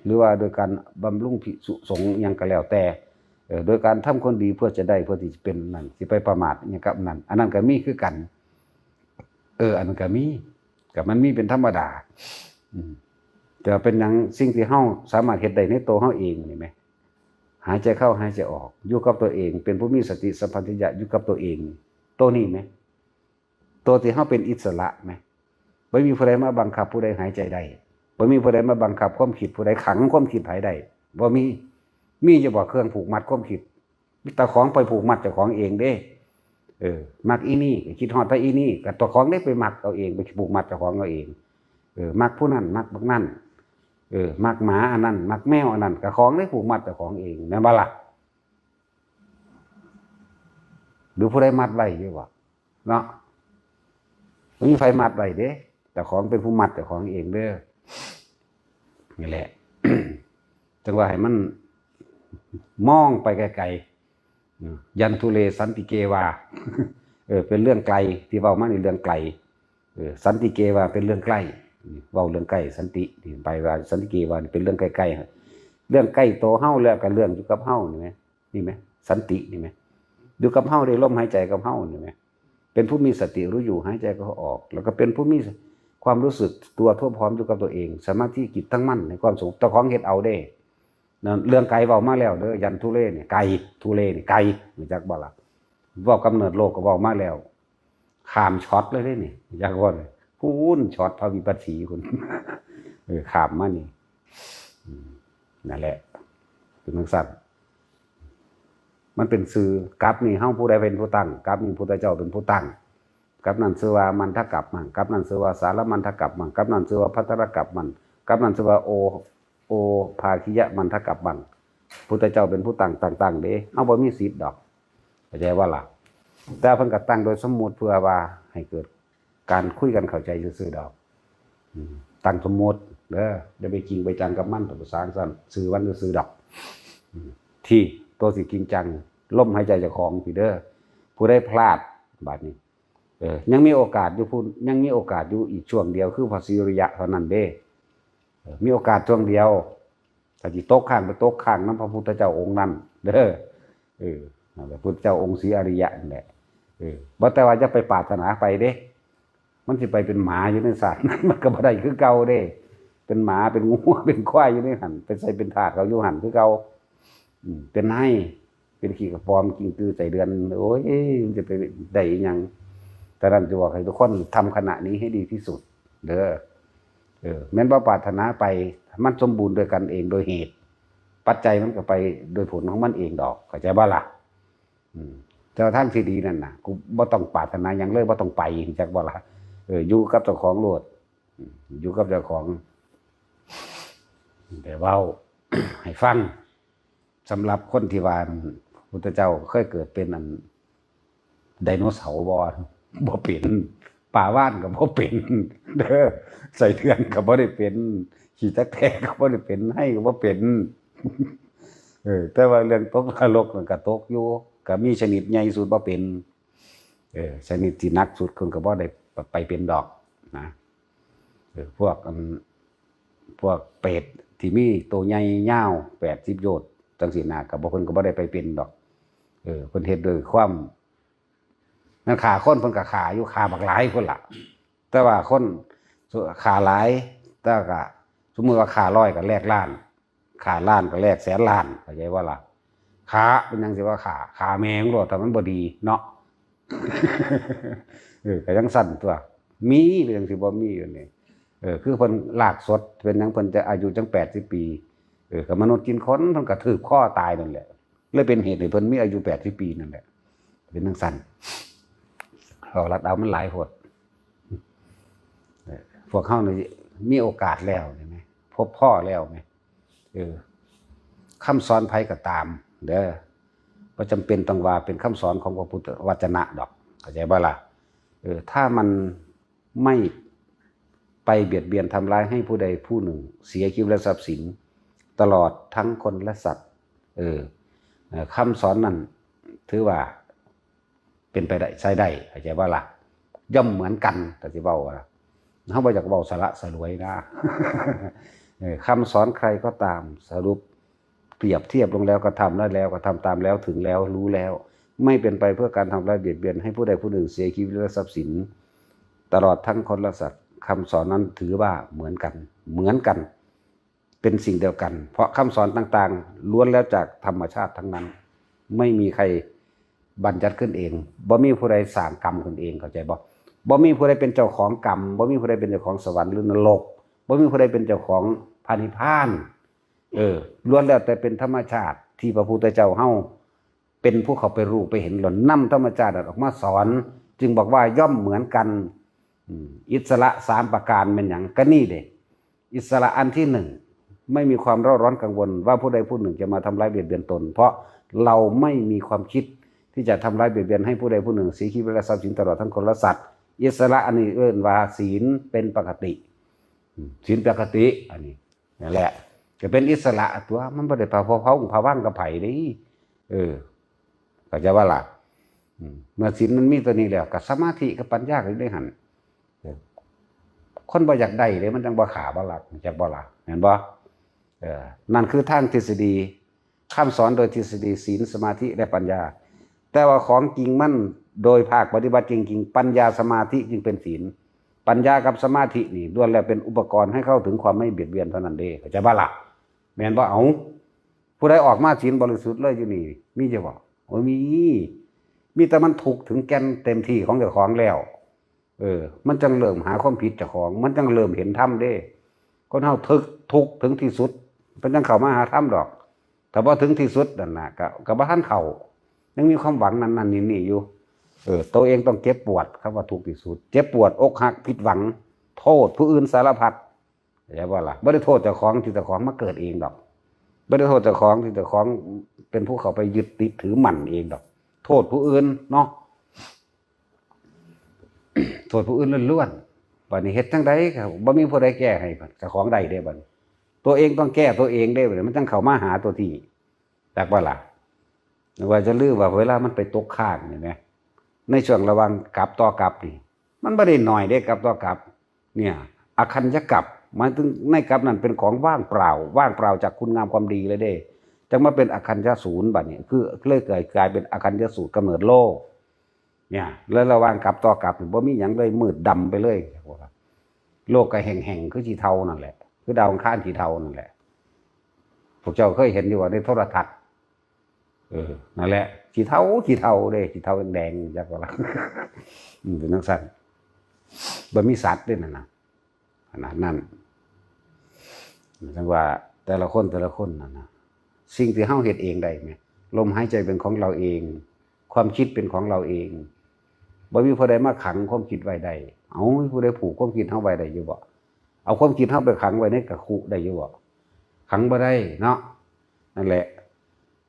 หรือว่าโดยการบำรุงภิกษุสงฆ์หยังก็แล้วแต่โดยการทำคนดีเพื่อที่จะเป็นนั่นสิไปประมาทหยังกับนั่นอันนั้นก็มีคือกันอันนั้นก็มีกับมันมีเป็นธรรมดาแต่เป็นหยังสิ่งที่เฮาสามารถเฮ็ดได้ในตัวเฮาเองนี่แหมหายใจเข้าหายใจออกอยู่กับตัวเองเป็นผู้มีสติสัมปชัญญะอยู่กับตัวเองตัวนี้ไหมตัวที่เฮาเป็นอิสระไหมบ่มีผู้ใดมาบังคับผู้ใดหายใจได้บ่มีผู้ใดมาบังคับความคิดผู้ใดขังความคิดไผได้บ่มีจะบอกเครื่องผูกมัดความคิดมีตะของไปผูกมัดเจ้าของเองเด้มักอีนี่คิดฮอดแต่อีนี่ก็ตัวของได้ไปมักเอาเองไปผูกมัดเจ้าของเอาเองมักผู้นั้นมักบักนั่นมักหมาอันนั้นมักแมวอันนั้นก็ของได้ผูกมัดเจ้าของเองแม่นบ่ล่ะหรือผู้ใดมัดไว้อยู่บ่เนาะมีไฟมัดไว้เด้เจ้าของเป็นผู้มัดเจ้าของเองเด้อนี่แหละ จังว่าให้มันมองไปไกลๆยันทุเลสันติเกวาเป็นเรื่องไกลที่เว้ามานี่เรื่องไกลสันติเกวาเป็นเรื่องใกล้เว้าเรื่องใกล้สันติที่ไปว่าสันติเกวาเป็นเรื่องใกล้ๆเรื่องใกล้โตเฮาแล้วก็เรื่องอยู่กับเฮานี่มั้ยสันตินี่มั้ยอยู่กับเฮาได้ลมหายใจกับเฮานี่มั้ยเป็นผู้มีสติรู้อยู่หายใจก็ออกแล้วก็เป็นผู้มีความรู้สึกตัวทั่วพร้อมอยู่กับตัวเองสมาธิจิตตั้งมั่นในความสงบเจ้าของเฮ็ดเอาเด้เรื่องไกลเว้ามาแล้วเด้อยันทุเลนี่ไกลทุเลนี่ไกลรู้จักบ่ล่ะเว้ากำเนิดโลกก็เว้ามาแล้วข้ามช็อตเลยเด้นี่อยากว่าพูนช็อตพระวิปัสสีคุณข้ามมานี่นั่นแหละเป็นจังซั่นมันเป็นสื่อกับนี่เฮาผู้ใดเป็นผู้ตั้งกับนี่พุทธเจ้าเป็นผู้ตั้งกับนั้นชื่อว่ามันทกัปมั่งกับนั้นชื่อว่าสารมันทกัปมั่งกับนั้นชื่อว่าภัตตรกัปมั่งกับนั้นชื่อว่าโอภาคิยะมันทกัปมั่ง พุทธเจ้าเป็นผู้ตั้งเด้เฮาบ่มีสิทธิ์ดอกเข้าใจว่าล่ะแต่เพิ่นก็ตั้งโดยสมมุติเพื่อว่าให้เกิดการคุยกันเข้าใจซื่อๆดอกตั้งสมมุติเด้ออย่าไปจริงไปจังกับมันตัวสร้างซั่นซื่อวันซื่อดอกที่ตัวสิจริงจังลมหายใจเจ้าของพี่เด้อผู้ใดพลาดบัดนี้ยังมีโอกาสอยู่ยังมีโอกาสอยู่อีกช่วงเดียวคือพระสิริยะเท่านั้นเด้มีโอกาสช่วงเดียวถ้าสิตกข้างไปตกข้างนำพระพุทธเจ้าองค์นั้นเด้อนั่นแหละพุทธเจ้าองค์ศรีอริยะนั่นแหละบ่แต่ว่าจะไปปรารถนาไปเด้มันสิไปเป็นหมาอยู่ในศาสตร์นั้นมันก็บ่ได้คือเก่าเด้เป็นหมาเป็นงูเป็นควายอยู่ในหันเป็นใส่เป็นทาสเขาอยู่หันคือเก่าเป็นให้เป็นขี้กระปอมกินตือใส่เดือนโอ้ยมันจะไปได้อีหยังแต่นั้นจะบอกให้ทุกคนทำขณะนี้ให้ดีที่สุดเด้อแม้นว่าปรารถนาไปมันสมบูรณ์โดยกันเองโดยเหตุปัจจัยมันก็ไปโดยผลของมันเองดอกเข้าใจบ่ล่ะแต่ทางที่ดีนั่นน่ะกูบ่ต้องปรารถนาหยังเลยบ่ต้องไปจักบ่ล่ะอยู่กับเจ้าของโลดอยู่กับเจ้าของแต่เว้า ให้ฟังสำหรับคนที่ว่าพุทธเจ้าเคยเกิดเป็นอันไดโนเสาร์บ่เป็นป่าว่านก็บ่เป็นเด้อใส่เทือนก็บ่ได้เป็นขี้จักแท้ก็บ่ได้เป็นให้ก็บ่เป็นแต่ว่าเรื่องตกนรกมันก็ตกอยู่ก็มีชนิดใหญ่สุดบ่เป็นชนิดที่หนักสุดคนก็บ่ได้ไปเป็นดอกนะพวกเปรตที่มีตัวใหญ่ยาว80โยชน์จังซี่น่ะก็บ่เพิ่นก็บ่ได้ไปเป็นดอกเพิ่นเฮ็ดโดยความนั่นฆ่าคนเพิ่นก็ฆ่าอยู่ฆ่าบักหลายคนล่ะแต่ว่าคนฆ่าหลายแต่ก็สมมุติว่าฆ่า100ก็แลกล้านฆ่าล้านก็แลกแสนล้านเข้าใจว่าล่ะฆ่าเป็นจังซี่ว่าฆ่าแม่งโลดถ้ามันบ่ดีเนาะ ก็จังสั่นตัวมีเป็นจังซี่บ่มีอยู่นี่คือเพิ่นลากสดเป็นหยังเพิ่นจะอายุจัง80ปีก็มนุษย์กินคนเพิ่นก็ถูกคอตายนั่นแหละเลยเป็นเหตุให้เพิ่นมีอายุ80ปีนั่นแหละเป็นจังสั่นเรารัดเอามันหลายโหดพวกเฮานี่มีโอกาสแล้วใช่มั้ยพบพ่อแล้วมั้ยคำสอนไผก็ตามเด้อบ่จำเป็นต้องว่าเป็นคำสอนของพระพุทธวจนะดอกเข้าใจบ่ล่ะถ้ามันไม่ไปเบียดเบียนทำร้ายให้ผู้ใดผู้หนึ่งเสียชีวิตและทรัพย์สินตลอดทั้งคนและสัตว์คำสอนนั้นถือว่าเป็นไปได้ใช้ได้เข้าใจบ่ล่ะย่อมเหมือนกันแต่สิเว้าว่าเฮาบ่อยากเว้าสละสลวยนะ คำสอนใครก็ตามสรุปเปรียบเทียบลงแล้วก็ทำได้แล้วก็ทำตามแล้วถึงแล้วรู้แล้วไม่เป็นไปเพื่อการทำร้ายเบียดเบียนให้ผู้ใดผู้หนึ่งเสียชีวิตและทรัพย์สินตลอดทั้งคนและสัตว์คำสอนนั้นถือว่าเหมือนกันเป็นสิ่งเดียวกันเพราะคำสอนต่างๆล้วนแล้วจากธรรมชาติทั้งนั้นไม่มีใครบัญญัติขึ้นเองบ่มีผู้ใดสร้างกรรมขึ้นเองเข้าใจบ่มีผู้ใดเป็นเจ้าของกรรมบ่มีผู้ใดเป็นเจ้าของสวรรค์หรือนรกบ่มีผู้ใดเป็นเจ้าของพระนิพพานล้วนแล้วแต่เป็นธรรมชาติที่พระพุทธเจ้าเฮาเป็นผู้เขาไปรู้ไปเห็นหล่นนำธรรมชาติออกมาสอนจึงบอกว่าย่อมเหมือนกันอิสระ3ประการเป็นหยังก็นี่เด้อิสระอันที่1ไม่มีความเร่าร้อนกังวลว่าผู้ใดผู้หนึ่งจะมาทำร้ายเบียดเบียนตนเพราะเราไม่มีความคิดที่จะทำร้ายเบียดเบียนให้ผู้ใดผู้หนึ่งเสียชีวิตและทรัพย์สินตลอดทั้งคนและสัตว์อิสระอันนี้เอิ้นว่าศีลเป็นปกติศีลปกติอันนี้นั่นแหละจะเป็นอิสระตัวมันบ่ได้พาว่างกับไผเด้ก็จะว่าล่ะเมื่อศีลมันมีตัวนี้แล้วกับสมาธิกับปัญญาก็ได้หันคนบ่อยากได้เลยมันจังบ่ขาบ่หลักจักบ่ล่ะเห็นบ่นั่นคือทางทฤษฎีคำสอนโดยทฤษฎีศีลสมาธิและปัญญาแต่ว่าของจริงมันโดยภาคปฏิบัติจริงๆปัญญาสมาธิจึงเป็นศีลปัญญากับสมาธินี่ล้วนแล้วเป็นอุปกรณ์ให้เข้าถึงความไม่เบียดเบียนเท่านั้นเด้เข้าใจบ่ล่ะแม่นบ่เอาผู้ใดออกมาศีลบริสุทธิ์เลยอยู่นี่มีจะบ่โอ้มีแต่มันถูกถึงแก่นเต็มที่ของเจ้าของแล้วมันจังเริ่มหาความผิดเจ้าของมันจังเริ่มเห็นธรรมเด้คนเฮาทุกข์ถึงที่สุดเพิ่นจังเข้ามาหาธรรมดอกถ้าบ่ถึงที่สุดนั่นน่ะก็บ่ทันเข้ายังมีความหวังนั่นนี่อยู่ตัวเองต้องเจ็บปวดคำว่าทุกข์ที่สุดเจ็บปวดอกหักผิดหวังโทษผู้อื่นสารพัดเข้าใจบ่ล่ะบ่ได้โทษเจ้าของที่เจ้าของมาเกิดเองดอก บ่ได้โทษเจ้าของที่เจ้าของเป็นผู้เข้าไปยึดติดถือมั่นเองดอกโทษผู้อื่นเนาะโทษผู้อื่นล้วนๆบัดนี้เฮ็ดจังได๋ก็บ่มีผู้ใดแก้ให้เจ้าของได้เด้บัดนี้ตัวเองต้องแก้ตัวเองได้บัดนี้มันจังเข้ามาหาตัวที่จักบ่ล่ะว่าจะลือว่าเวลามันไปตกข้างนี่แหมในช่วงระหว่างกลับต่อกลับนี่มันบ่ได้น้อยเด้กลับต่อกลับเนี่ยอคัญญกลับหมายถึงในกลับนั้นเป็นของว่างเปล่าจากคุณงามความดีเลยเด้จังมาเป็นอคัญญศูนย์บัดนี้คือเลยกลายเป็นอคัญญสูตรกำเนิดโลกเนี่ยแล้วระหว่างกลับต่อกลับบ่มีหยังเลยมืดดำไปเลยโลกก็แห้งๆคือสีเทานั่นแหละคือดาวอังคารสีเทานั่นแหละพวกเจ้าเคยเห็นอยู่ว่าในโทรทัศน์นั่นแหละสีเทาเด้สีเทาแดงๆจักว่าล่ะเป็นจังซั่นบ่มีสัตว์ด้วยนั่นน่ะขนาดนั้นจังว่าแต่ละคนนั่นน่ะสิ่งที่เฮาเฮ็ดเองได้แม่ลมหายใจเป็นของเราเองความคิดเป็นของเราเองบ่มีผู้ใดมาขังความคิดไว้ได้เอาผู้ใดผูกความคิดเฮาไว้ได้อยู่บ่เอาความคิดเฮาไปขังไว้ในกระคุได้อยู่บ่ขังบ่ได้เนาะนั่นแหละ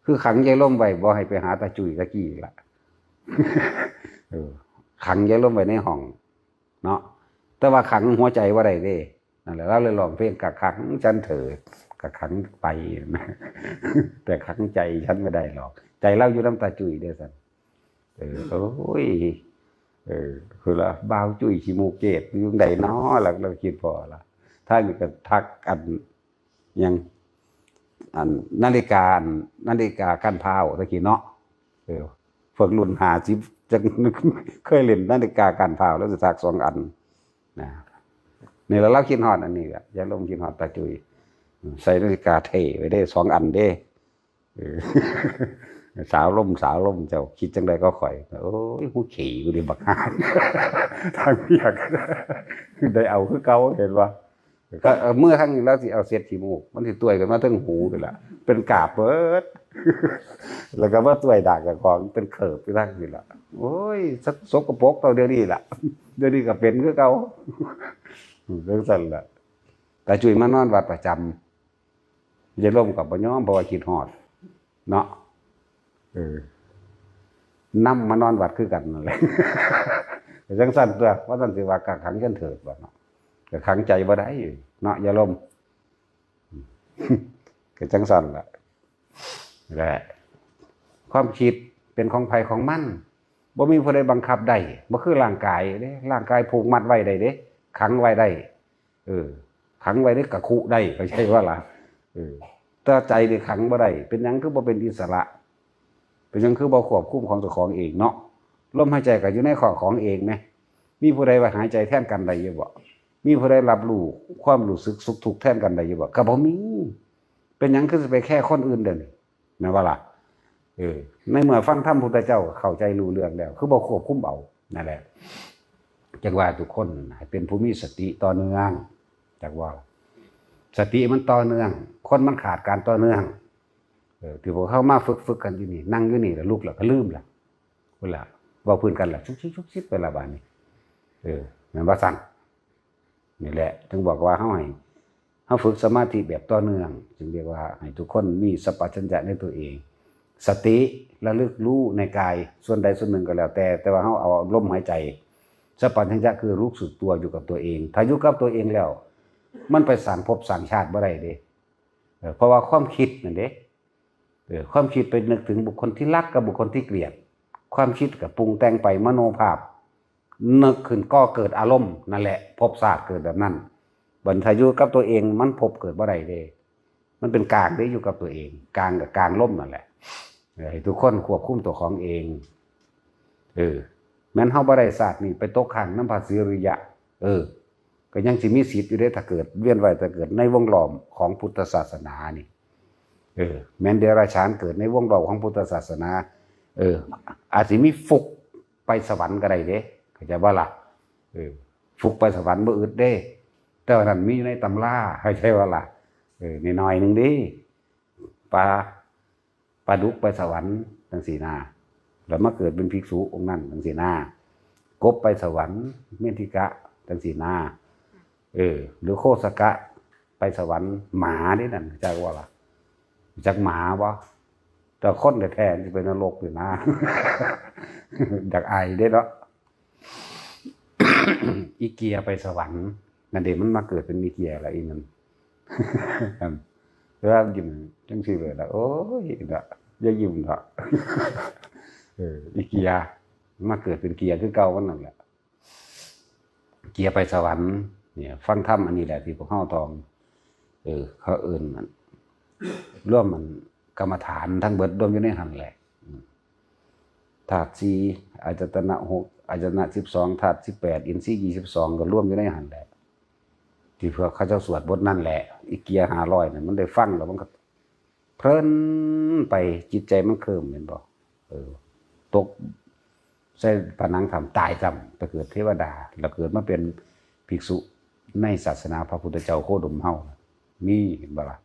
คือขังยายล่มไว้บ่ให้ไปหาตาจุ๋ยตะกี้ล่ะขังยายล่มไว้ในห้องเนาะแต่ว่าขังหัวใจบ่ได้เด้นั่นแหละเราเลยร้องเพลงกักขังฉันเถิดกักขังไปนะแต่ขังใจฉันไม่ได้หรอกใจเราอยู่น้ำตาจุ๋ยเด้อซั่นโอ้ยคือละบ่าวจุ้ยขี้มูกเกตอยู่ไหนเนาะเราคิดพอละถ้ามีก็ทักอันยังอันนาฬิกากั้นพาวตะกี้เนาะฝึกรุ่น50จังเคยเล่นนาฬิกากั้นพาวแล้วจะทัก2อันนะนี่เราคิดฮอดอันนี้อย่าลงคิดฮอดตาจุ้ยใส่นาฬิกาเท่ไว้ได้2อันเด้สาวล่มเจ้าคิดจังใดก็ข่อยโอ้ยผู้ขี่กูดิบักหาทางเปียกได้เอาคือเก่าเห็นว่าก็เมื่อครั้งแล้วสิเอาเสียดขี้มูกมันสิต้วยกันมาถึงหูไปละเป็นกาบเบิดแล้วก็ว่าต้วยดากกับของเป็นเขิบไปทั้งนี่ล่ะโอ้ยสกปรกตัวเดียวนี่ล่ะเดี๋ยวนี้ก็เป็นคือเก่าเรื่องสั่นล่ะแต่จุ้ยมานอนวัดประจำอย่าล่มกับบ่ยอมเพราะว่าคิดฮอดเนาะนำมานอนวัดคือกันนั่นแหละจังซั่นตัวว่าท่านสิว่ากักขังฉันเถิดว่าเนาะก็ขังใจบ่ได้เนาะอย่าลมก็จังซั่นล่ะแหละความคิดเป็นของไผของมันบ่มีผู้ใดบังคับได้บ่คือร่างกายเด้ร่างกายผูกมัดไว้ได้เด้ขังไว้ได้ขังไว้ในกะคุได้ก็ใช่ว่าล่ะแต่ใจนี่ขังบ่ได้เป็นหยังคือบ่เป็นอิสระเป็นหยังคือบ่ควบคุมของเจ้าของเองเนาะลมหายใจก็อยู่ในของเองแหมมีผู้ใดว่าหายใจแทนกันได้อยู่บ่มีผู้ใดรับรู้ความรู้สึกสุขทุกข์แทนกันได้อยู่บ่ก็บ่มีเป็นหยังคือสิไปแค่คนอื่นเด้อนี่แม่นบ่ล่ะในเมื่อฟังธรรมพุทธเจ้าเข้าใจรู้เรื่องแล้วคือบ่ควบคุมเอานั่นแหละจังว่าทุกคนให้เป็นผู้มีสติต่อเนื่องจักว่าสติมันต่อเนื่องคนมันขาดการต่อเนื่องที่พวกเข้ามาฝึกกันอยู่นี่นั่งอยู่นี่แล้วลุกแล้วก็ลืมแล้วพุ่นล่ะเว้าพื้นกันล่ะชุกๆๆไปละบาดนี้แม่นบ่ซั่นนี่แหละถึงบอกว่าเฮาฝึกสมาธิแบบต่อเนื่องจึงเรียกว่าให้ทุกคนมีสัพพัญญะในตัวเองสติระลึกรู้ในกายส่วนใดส่วนหนึ่งก็แล้วแต่ว่าเฮาเอาลมหายใจสัพพัญญะคือรู้สึกตัวอยู่กับตัวเองถ้าอยู่กับตัวเองแล้วมันไปสร้างภพสร้างชาติบ่ได้เด้เพราะว่าความคิดนั่นเด้ความคิดไปนึกถึงบุคคลที่รักกับบุคคลที่เกลียดความคิดกับปรุงแต่งไปมโนภาพนึกขึ้นก็เกิดอารมณ์นั่นแหละภพชาติเกิดแบบนั้นบัดถ้าอยู่กับตัวเองมันภพเกิดบ่ได้เด้มันเป็นกลางได้อยู่กับตัวเองกลางกับกลางล่มนั่นแหละให้ทุกคนควบคุมตัวของเองแม้นเฮาบ่ได้ศาสตร์นี่ไปตกข้างน้ำพระศิริยะก็ยังสิมีสิทธิ์อยู่ได้ถ้าเกิดเวียนว่ายถ้าเกิดในวงล้อมของพุทธศาสนานี่แม้นเดรัจฉานเกิดในวงล้อมของพุทธศาสนาอาจสิมีฟุกไปสวรรค์ก็ได้เด้เข้าใจบ่ล่ะฟุกไปสวรรค์บ่อึดเด้แต่ว่านั้นมีในตำราเข้าใจบ่ล่ะนิดหน่อยนึงดิปลาดุกไปสวรรค์จังซี่นาแล้วมาเกิดเป็นภิกษุองค์นั้นจังซี่นากบไปสวรรค์เมธิกะจังซี่นาหรือโคสกะไปสวรรค์หมานี่นั่นจักว่าล่ะ จากหมาบ่แต่คนแท้ๆจะเป็นนรกอยู่นะ จากไอได้เนาะ อีเกียไปสวรรค์นั่นเดี๋ยวมันมาเกิดเป็นอีเกียอะไรอีนั่น แล้วยิ้มจังสิเลยละโอ้ยละอย่ายิ้มละ อีเกียมาเกิดเป็นเกียร์คือเก่าวันนั่นแหละเกียร์ไปสวรรค์เนี่ยฟังธรรมอันนี้แหละที่พวกเฮาทองเขาเอื่นมันร่วมมันกรรมฐานทั้งเบิดรวมอยู่ในหันแหละธาตุ4อายตนะ6อายตนะ12ธาตุ18อินทรีย์22ก็ร่วมอยู่ในหันแหละที่เพื่อเขาเจ้าสวดบทนั่นแหละอีเกียร์500เนี่ยมันได้ฟังแล้วมันก็เพลินไปจิตใจมันเคลิ้มเห็นบ่ตกใส่ผนังถ้ำตายซ้ำไปเกิดเทวดาแล้วเกิดมาเป็นภิกษุในศาสนาพระพุทธเจ้าโคดมเฮามีเห็นบ่ล่ะ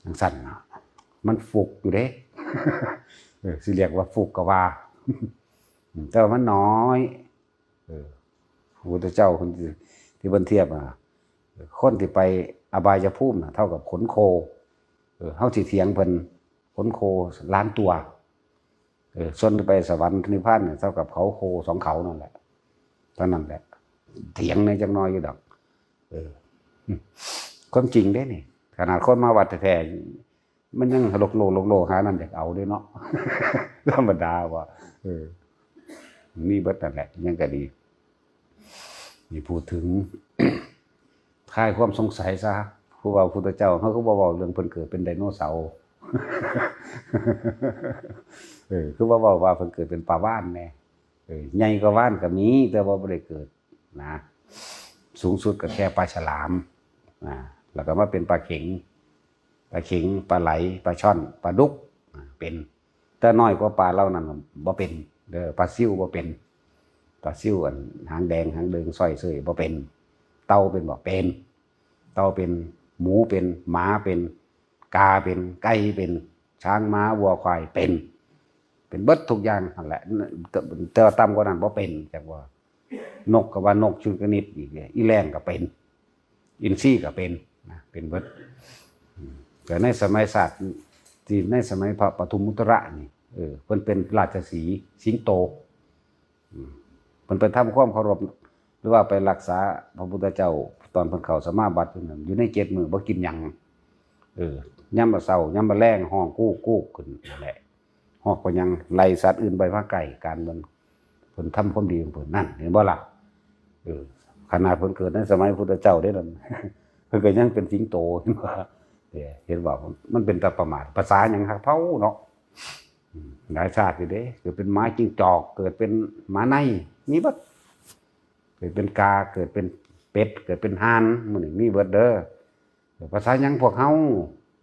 จังซั่นเนาะมันฟุกอยู่เด้ สิเรียกว่าฟุกก็ว่า แต่ว่ามันน้อยพระพุทธเจ้าคนที่เพิ่นเทียบคนที่ไปอบายภูมิเท่ากับขนโคเฮาสิเถียงเพิ่นขนโคล้านตัวส่วนไปสวรรค์นิพพานเนี่ยเท่ากับเขาโค2เขานั่นแหละเท่านั้นแหละเถียงในจังน้อยอยู่ดอกความจริงเด้นี่ขนาดคนมาวัดแท้ๆมันยังโลกหานั่นอยากเอาด้วยเนาะ ธรรมดาว่ามีเบิดนั่นแหละยังก็ดีนี่พูดถึง คลายความสงสัยซะครูบาพุทธเจ้าเขาก็บอกเรื่องเพิ่นเกิดเป็นไดโนเสาร์ คือว่าเพิ่นเกิดเป็นปลาว่านแน่ใหญ่กว่าว่านก็มีแต่ว่าบ่ได้เกิดนะสูงสุดก็แค่ปลาฉลามแล้วก็มาเป็นปลาเข็งปลาไหลปลาช่อนปลาดุกเป็นแต่น้อยกว่าปลาเหล่านั้นบ่เป็นปลาซิ่วบ่เป็นปลาซิ่วอันหางแดงหางเดิงส้อยเสยบ่เป็นเต่าเป็นบ่เป็นเต่าเป็นหมูเป็นหมาเป็นกาเป็นไก่เป็นช้างม้าวัวควายเป็นเบิดทุกอย่างนั่นแหละแต่ว่าต่ำกว่านั้นบ่เป็นจักว่านกก็ว่านกชุนกนิดอีกอีแรงก็เป็นอินทรีย์ก็เป็นเป็นเบิดแต่ในสมัยศาสตร์ที่ในสมัยพระปทุมมุตระนี่เพิ่นเป็นราชสีห์สิงโตเพิ่นไปทำความเคารพหรือว่าไปรักษาพระพุทธเจ้าตอนเพิ่นเข้าสมาบัติอยู่ใน7 มื้อบ่กินหยังยามมื้อเช้ายามมื้อแลงห้องกู้ขึ้นนั่นแหละฮอกก็ยังไล่สัตว์อื่นไปมาไกลการเพิ่นทำความดีของเพิ่นนั่นเห็นบ่ล่ะขนาดเพิ่นเกิดในสมัยพุทธเจ้าได้นั่น เพิ่นก็ยังเป็นสิงโตเห็นว่ามันเป็นตาประมาทภาษาหยังครับเผาเนาะหลายชาติอยู่เด้เกิดเป็นหมาจิ้งจอกเกิดเป็นหมาในมีเบิดเกิดเป็นกาเกิดเป็นเป็ดเกิดเป็นห่านมื้อนี้มีเบิดเด้อภาษาหยังพวกเฮา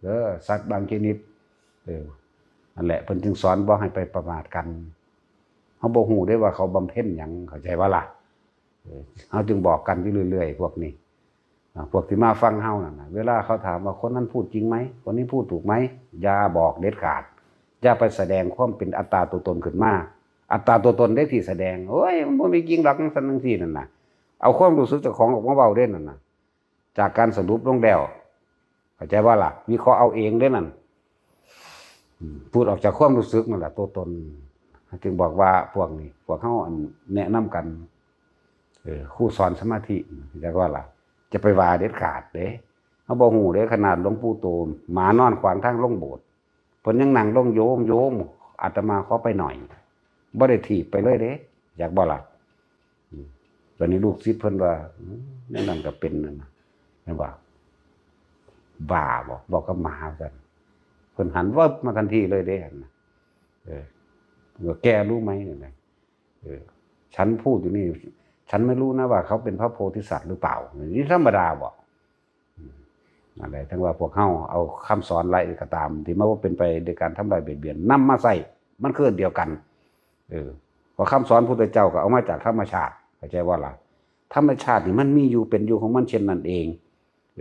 เด้อสัตว์บางชนิดนั่นแหละเพิ่นจึงสอนบ่ให้ไปประมาทกันเฮาบ่ฮู้ได้ว่าเขาบำเพ็ญหยังเข้าใจว่าล่ะเฮาจึงบอกกันอยู่เรื่อยๆพวกนี้พวกที่มาฟังเฮานั่นน่ะเวลาเขาถามว่าคนนั้นพูดจริงไหมคนนี้พูดถูกไหมอย่าบอกเด็ดขาดอย่าไปแสดงความเป็นอัตตาตัวตนขึ้นมาอัตตาตัวตนได้ที่แสดงโอ้ยมันบ่มีจริงหรอกซั่นจังซี่นั่นน่ะเอาความรู้สึกเจ้าของออกมาเว้าเด้นั่นน่ะจากการสรุปลงแล้วเข้าใจว่าล่ะวิเคราะห์เอาเองเด้นั่นพูดออกจากความรู้สึกนั่นแหละตัวตนจึงบอกว่าพวกนี้พวกเฮาแนะนำกันครูสอนสมาธิเรียกว่าล่ะจะไปว่าเด็ดขาดเด้เฮาบ่ฮู้เด้ขนาดหลวงปู่โตนหมานอนขวางทางลงโบสถ์เพิ่นยังนั่งลงโยมอาตมาขอไปหน่อยบ่ได้ถีบไปเลยเด้อยากบ่ล่ะตอนนี้ลูกศิษย์เพิ่นว่านั่นก็เป็นนั่นน่ะแม่นว่าบ้าบ่บอกกับหมาซั่นเพิ่นหันวับมาทันทีเลยเด้ว่าแกรู้ไหมเนี่ยฉันพูดอยู่นี่ฉันไม่รู้นะว่าเขาเป็นพระโพธิสัตว์หรือเปล่านี่ธรรมดาบ่อะไรทั้งว่าพวกเฮาเอาคำสอนอะไรก็ตามที่มาว่าเป็นไปโดยการทำลายเบียดเบียนนำมาใส่มันคือเดียวกันเพราะคำสอนพุทธเจ้าก็เอามาจากธรรมชาติเข้าใจว่าล่ะธรรมชาตินี่มันมีอยู่เป็นอยู่ของมันเช่นนั้นเอง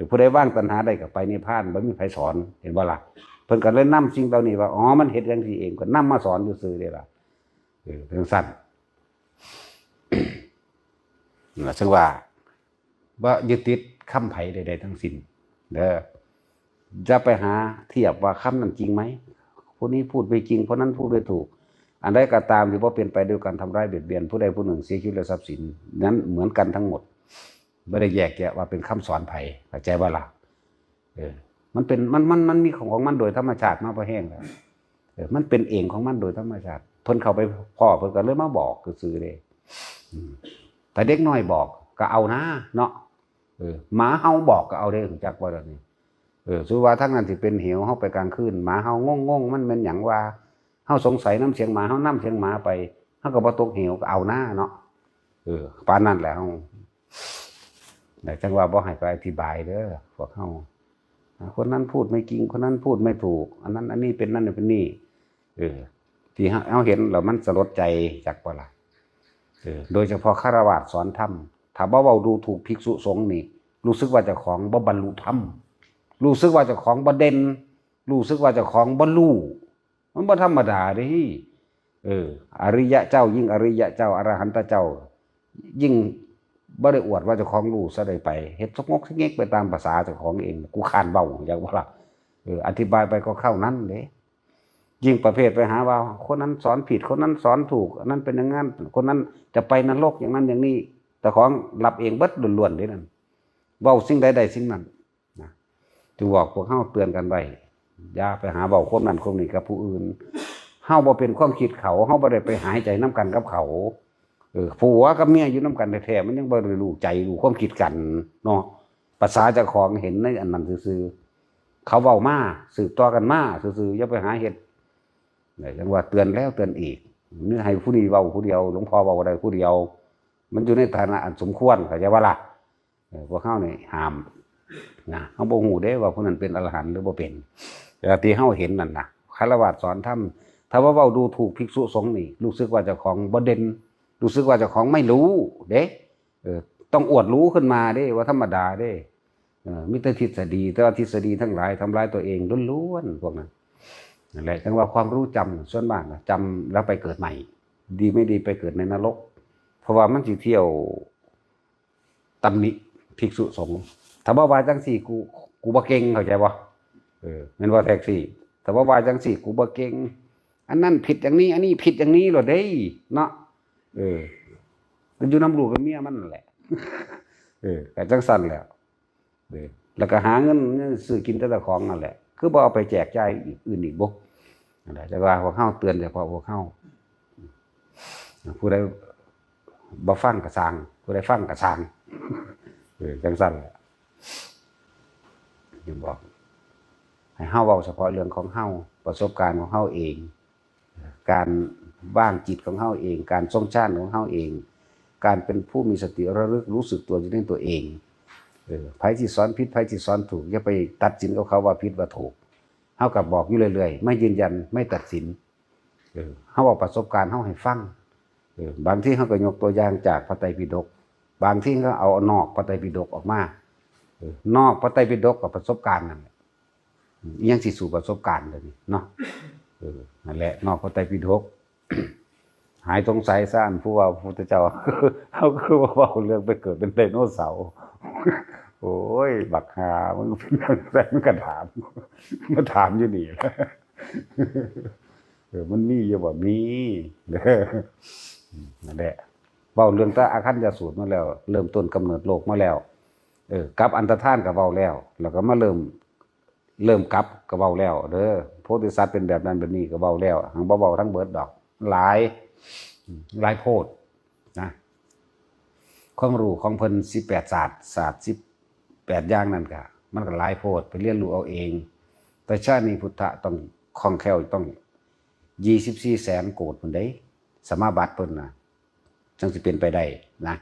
ผู้ใดว่างตัณหาได้ก็ไปนิพพานบ่มีไผสอนเห็นบ่ล่ะเพิ่นก็เลยนำสิ่งเหล่านี้ว่าอ๋อมันเฮ็ดจังซี่เองก็นำมาสอนอยู่ซื่อเด้ล่ะเรื่องสั้น ซึ่งว่าบ่ยึดติดคำไผใดๆทั้งสิ้นเด้อ จะไปหาเทียบว่าคำนั้นจริงไหมผู้นี้พูดไม่จริงเพราะนั้นพูดไม่ถูกอันใดก็ตามที่ว่าเป็นไปด้วยการทำร้ายเบียดเบียนผู้ใดผู้หนึ่งเสียชีวิตและทรัพย์สินนั้นเหมือนกันทั้งหมดไม่ได้แยกแยะว่าเป็นคำสอนไผ่เข้าใจว่าล่ะมันเป็นมันมีของมันโดยธรรมชาติมาพอแห้งแล้วมันเป็นเองของมันโดยธรรมชาติเพิ่นเข้าไปพ่อเพิ่นก็เลยมาบอกคือซื้อเลยแต่เด็กน้อยบอกก็เอานะเนาะหมาเฮาบอกก็เอาได้ถึงจักว่าแบบนี้สุว่าทั้งนั้นที่เป็นเหวเฮาไปกลางคืนหมาเฮางงมันเป็นหยังว่าเฮาสงสัยน้ำเสียงหมาเฮาน้ำเสียงหมาไปเฮาก็บ่ตกเหวก็เอาหน้าเนาะปานนั้นแหละเฮาแต่จังว่าบ่ให้ไปอธิบายเด้อพวกเฮาคนนั้นพูดไม่จริงคนนั้นพูดไม่ถูกอันนั้นอันนี้เป็นนั่นเป็นนี่ที่เฮาเห็นแล้วมันสลดใจจักว่าล่ะโดยเฉพาะฆราวาสสอนธรรมถ้าบ่เว้าดูถูกภิกษุสงฆ์นี่รู้สึกว่าเจ้าของบ่บรรลุธรรมรู้สึกว่าเจ้าของบ่เด่นรู้สึกว่าเจ้าของบ่รู้มันบ่ธรรมดาเด้อริยะเจ้ายิ่งอริยะเจ้าอรหันตเจ้ายิ่งบ่ได้อวดว่าเจ้าของรู้ซะได้ไปเฮ็ดสงกสงเงกไปตามภาษาเจ้าของเองกูคานเว้าอย่างว่าล่ะอธิบายไปก็เข้านั้นเด้ยิ่งประเภทไปหาว่าคนนั้นสอนผิดคนนั้นสอนถูกอันนั้นเป็นอย่างนั้นคนนั้นจะไปนรกอย่างนั้นอย่างนี้แต่ของรับเองเบิดล้วนๆเด้นั่นเว้าสิ่งใดๆสิ่งนั้นนะจึงบอกพวกเฮาเตือนกันไว้อย่าไปหาเว้าคนนั้นคนนี้กับผู้อื่นเฮาบ่เป็นความคิดเขาเฮาบ่ได้ไปหายใจน้ำกันกับเขาผัวกับเมียอยู่น้ำกันแท้ๆมันยังบ่ได้รู้ใจรู้ความคิดกันเนาะภาษาเจ้าของเห็นในอันนั้นซื่อๆเขาเว้ามาสืบต่อกันมาซื่อๆอย่าไปหาเฮ็ดจังว่าเตือนแล้วเตือนอีกนี่ให้ผู้นี้เว้าผู้เดียวหลวงพ่อเว้าได้ผู้เดียวมันอยู่ในฐานะอันสมควรเข้าใจว่าล่ะพวกเฮานี่ห้ามนะเฮาบ่ฮู้เด้ว่าผู้นั้นเป็นอรหันต์หรือบ่เป็นแต่ที่เฮาเห็นนั่นน่ะฆราวาสสอนธรรมถ้าว่าเว้าดูถูกภิกษุสงฆ์นี่รู้สึกว่าเจ้าของบ่เด่นรู้สึกว่าเจ้าของไม่รู้เด้ต้องอวดรู้ขึ้นมาเด้ว่าธรรมดาเด้มีแต่ทฤษฎีแต่ว่าทฤษฎีทั้งหลายทำลายตัวเองล้วนๆพวกนั้นนั่นแหละจังว่าความรู้จำส่วนมากจำแล้วไปเกิดใหม่ดีไม่ดีไปเกิดในนรกเพราะว่ามันสิเที่ยวตำหนิภิกษุสงฆ์ถ้าบ่ว่าจังซี่กูบ่เก่งเข้าใจบ่แม่นว่าแท็กซี่ถ้าบ่ว่าจังซี่กูบ่เก่งอันนั้นผิดอย่างนี้อันนี้ผิดอย่างนี้โลดเด้เนาะมันอยู่นำลูกกับเมียมันนั่นแหละก็จังซั่นแหล้วแล้วก็หาเงินซื้อกินแต่ละของนั่นแหละคือบ่เอาไปแจกจ่ายอีกอื่นอีกบ่นั่นแหละจังว่าพวกเฮาเตือนเฉพาะพวกเฮาผู้ใดบ่ฟังก็สร้างผู้ใดฟังก็สร้างจังซั่นแหละอยู่บอกให้เฮาเว้าเฉพาะเรื่องของเฮาประสบการณ์ของเฮาเองการว่างจิตของเฮาเองการทรงฌานของเฮาเองการเป็นผู้มีสติระลึกรู้สึกตัวอยู่ในตัวเองไผที่สอนผิดไผที่สอนถูกอย่าไปตัดสินกับเขาว่าผิดว่าถูกเฮาก็บอกอยู่เรื่อยๆไม่ยืนยันไม่ตัดสินเฮาเอาประสบการณ์เฮาให้ฟังบางที่เฮาก็ยกตัวอย่างจากพระไตรปิฎกบางที่ก็เอานอกพระไตรปิฎกออกมานอกพระไตรปิฎกกับประสบการณ์นั่นแหละยังสิสู่ประสบการณ์เลยเนาะนั่นแหละนอกพระไตรปิฎกหายสงสัยซ่านผู้ว่าพระพุทธเจ้าเขาคือว่าเรื่องไปเกิดเป็นไดโนเสาร์โอ้ยบักหามันเป็นอะไรมันก็ถามมาถามอยู่นี่แหละมันมีอยู่บ่มีนั่นแหละเว้าเรื่องตาอาคัญจะสูตรมาแล้วเริ่มต้นกำเนิดโลกมาแล้วกับอันตรธานก็เว้าแล้วแล้วก็มาเริ่มกลับก็เว้าแล้วเด้อโพธิสัตว์เป็นแบบนั้นแบบนี้ก็เว้าแล้วหังบ่เว้าทั้งเบิดดอกหลายโพดนะความรู้ของเพิ่น18ศาสตร์18อย่างนั่นก็มันก็หลายโพดไปเรียนรู้เอาเองแต่ชาตินี้พุทธะต้องคล่องแคล่วต้อง24แสนโกฏพุ่นเด้สมาบัติเพิ่นน่ะจังสิเป็นไปได้นะ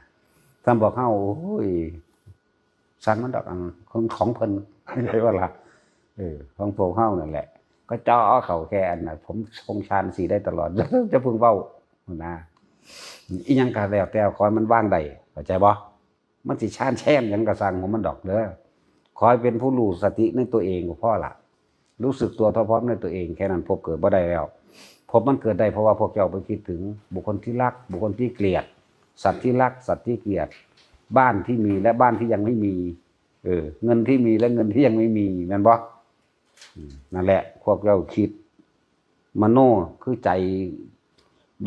ท่านบอกเฮาโอ้ยสั่งมันดอกอันของเพิ่นใช่ว่าล่ะของพวกเฮานั่นแหละก็จ่อเขาแค่อันน่ะผมทรงฌานสีได้ตลอดจะพึงเว้านะอีหยังก็แล้วแต่ขอให้มันว่างได้เข้าใจบ่มันสิฌานแช่มหยังก็สั่งของมันดอกเด้อขอให้เป็นผู้รู้สติในตัวเองก็พอล่ะรู้สึกตัวเท่าพร้อมในตัวเองแค่นั้นพบเกิดบ่ได้แล้วพบมันเกิดได้เพราะว่าพวกเจ้าไปคิดถึงบุคคลที่รักบุคคลที่เกลียดสัตว์ที่รักสัตว์ที่เกลียดบ้านที่มีและบ้านที่ยังไม่มีเงินที่มีและเงินที่ยังไม่มีนั่นบ่ นั่นแหละพวกเราคิดมโนคือใจ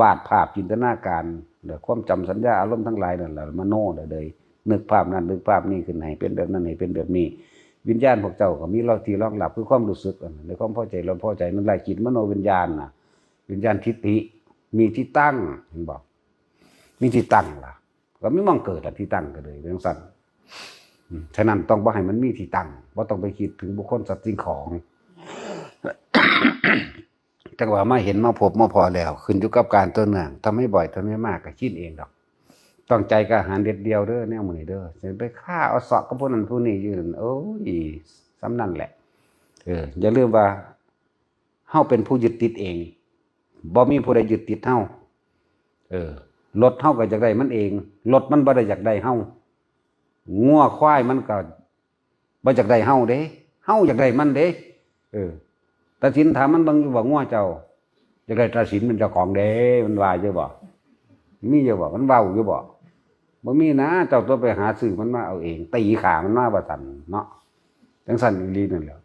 วาดภาพจินตนาการเดี๋ยวความจำสัญญาอารมณ์ทั้งหลายนั่นแหละมโนเลยนึกภาพนั้นนึกภาพนี้ขึ้นให้เป็นแบบนั้นให้เป็นแบบนี้วิญญาณพวกเจ้าก็มีรอบที่รองรับคือความรู้สึกในความพอใจเราพอใจนั่นแหละจิตมโนวิญญาณน่ะวิญญาณทิฏฐิมีที่ตั้งเห็นบอกมีที่ตั้งล่ะก็ไม่มองเกิดที่ตั้งก็เลยเรื่องสั้นฉะนั้นต้องบ่ให้มันมีที่ตั้งบ่ต้องไปคิดถึงบุคคลสัตว์สิ่งของจังว่ามาเห็นมาพบมาพอแล้วขึ้นอยู่กับการตัวเนื่องทำให้บ่อยทำให้มากก็คิดเองดอกต้องใจกับอาหารเด็ดเดียวเด้อแนวมื้อนี้เด้อจะไปฆ่าเอาเสาะกับผู้นั้นผู้นี้อยู่นั่นโอ้ยซ้ำนั่นแหละอย่าลืมว่าเฮาเป็นผู้ยึดติดเองบ่มีผู้ใดยึดติดเฮารถเฮาก็อยากได้มันเองรถมันบ่ได้อยากได้เฮางัวควายมันก็บ่อยากได้เฮาเด้เฮาอยากได้มันเด้ตาสินถามมันเบิ่งอยู่ว่างัวเจ้าอยากได้ตาสินเป็นเจ้าของเด้มันว่าอยู่บ่มีอยู่บ่มันเว้าอยู่บ่บ่มีนะเจ้าตัวไปหาซื้อมันมาเอาเองตีขามันมาว่าซั่นเนาะจังซั่นอีหลีนั่นแหละ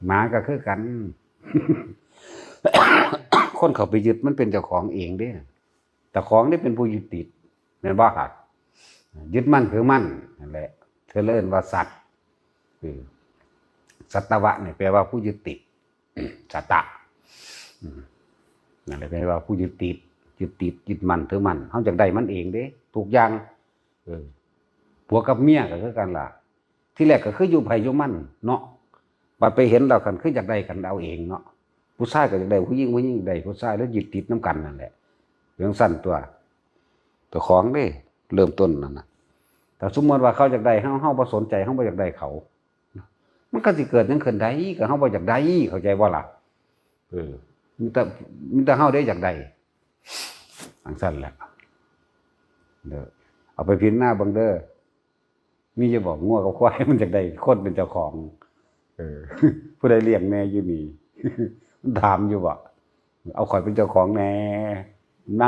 หมาก็คือกัน คนเขาไปยึดมันเป็นเจ้าของเองเด้เจ้าของนี่เป็นผู้ยึดติดแม่นบ่ครับยึดมั่นคือมั่นนั่นแหละเธอเลิ่นว่าสัตว์สัตวะเนี่ยแปลว่าผู้ยึดติดสัตตะนั่นแหละแปลว่าผู้ยึดติดยึดมั่นถือมั่นเฮาจักได้มันเองเด้ทุกอย่างผัวกับเมียก็คือกันล่ะที่แรกก็คืออยู่ไผอยู่มันเนาะบัดไปเห็นแล้วกันคืออยากได้กันเอาเองเนาะผู้ชายก็อยากได้ผู้หญิงได้ผู้ชายแล้วยึดติดน้ำกันนั่นแหละเรื่องสั้นตัวของเด้เริ่มต้นนั่นน่ะแต่สมมติว่าเขาอยากได้เฮาบ่สนใจเฮาบ่อยากได้เขามันก็สิเกิดจังขึ้นได้ก็เฮาบ่อยากได้เข้าใจบ่ล่ะมีแต่เฮาได้อยากได้จังซั่นแหละเด้อเอาไปพิจารณาเบิ่งเด้อมีจะบอกงัวกับควายมันอยากได้คนเป็นเจ้าของผู้ใดเลี้ยงแม่อยู่นี่มันถามอยู่บ่เอาข่อยเป็นเจ้าของแน่น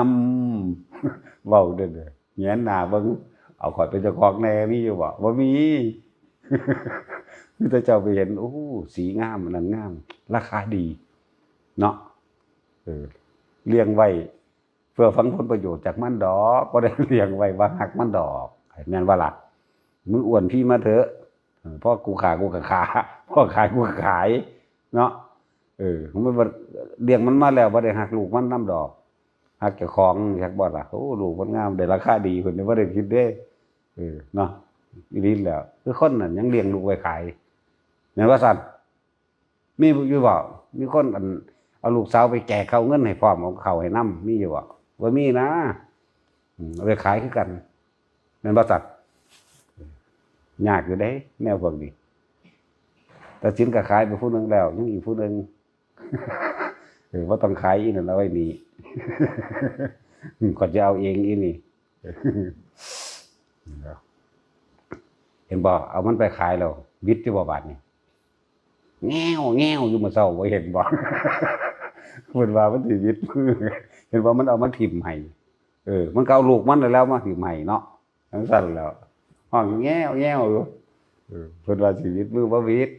ำเว้าเด้อแหงนหน้าเบิ่งเอาข่อยเป็นเจ้าของแน่มีอยู่บ่มีคือถ้าเจ้าไปเห็นโอ้สีงามนั่นงามราคาดีเนาะเลี้ยงไว้เพื่อฟังผลประโยชน์จากมันดอกบ่ได้เลี้ยงไว้ว่าหักมันดอกแม่นว่าล่ะมึงอ้วนพี่มาเถอะพ่อกูขากูก็ขาพ่อขายกูก็ขายเนาะมันเลี้ยงมันมาแล้วบ่ได้หักลูกมันนำดอกหักเจ้าของอยากบ่ล่ะโอ้ลูกมันงามได้ราคาดีเพิ่นบ่ได้คิดเด้เนาะอีหลีแล้วคือคนนั่นยังเลี้ยงลูกไว้ขายแม่นว่าซั่นมีอยู่บ่มีคนเอาลูกสาวไปแจกเขาเงินให้พร้อมเอาเข้าให้นำมีอยู่บ่มีนะเอาไปขายคือกันแม่นบ่ซั่นยากอยู่เด้แนวพวกนี้แต่สินก็ขายไปผู้นึงแล้วยังอีกผู้นึงบ่ต้องขายอีนั่นเอาไว้นี่ก็จะเอาเองอีนี่เห็นบ่เอามันไปขายแล้ววิทย์อยู่บ่บาดนี่แง่วอยู่มื้อเช้าบ่เห็นบ่เพิ่นว่ามันสิวิทย์มือเห็นว่ามันเอามาทิ่มให้มันก็เอาลูกมันแล้วมาทิ่มให้เนาะจังซั่นแล้วห้องแง่วอยู่เพิ่นว่าสิวิทย์มือบ่วิทย์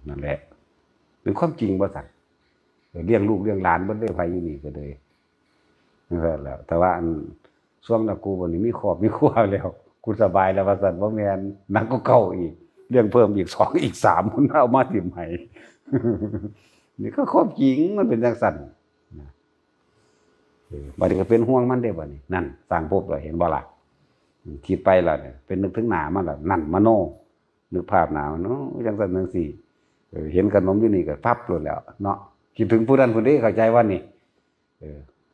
นั่นแหละเป็นความจริงบ่ซั่นเลี้ยงลูกเลี้ยงหลานเบิดเลยไผอยู่นี่ก็เลยนั่นแหละแต่ว่าอันช่วงนั้นกูบ่นี่มีครอบมีครัวแล้วกูสบายแล้วว่าซั่นบ่แม่นหนักก็เก่าอีกเรื่องเพิ่มอีก2อีก3มันเอามาทิ่มให้นี่ก็ความจริงมันเป็นจังซั่นบัดนี้ก็เป็นห่วงมันได้บัดนี้นั่นสร้างภพแล้วเห็นบ่ล่ะคิดไปแล้วเนี่ยเป็นนึกถึงหน้ามันแล้วนั่นมโนนึกภาพหน้ามันเนาะจังซั่นจังซี่เห็นขนมอยู่นี่ก็ปั๊บโลดแล้วเนาะคิดถึงผู้นั้นผู้นี้เข้าใจว่านี่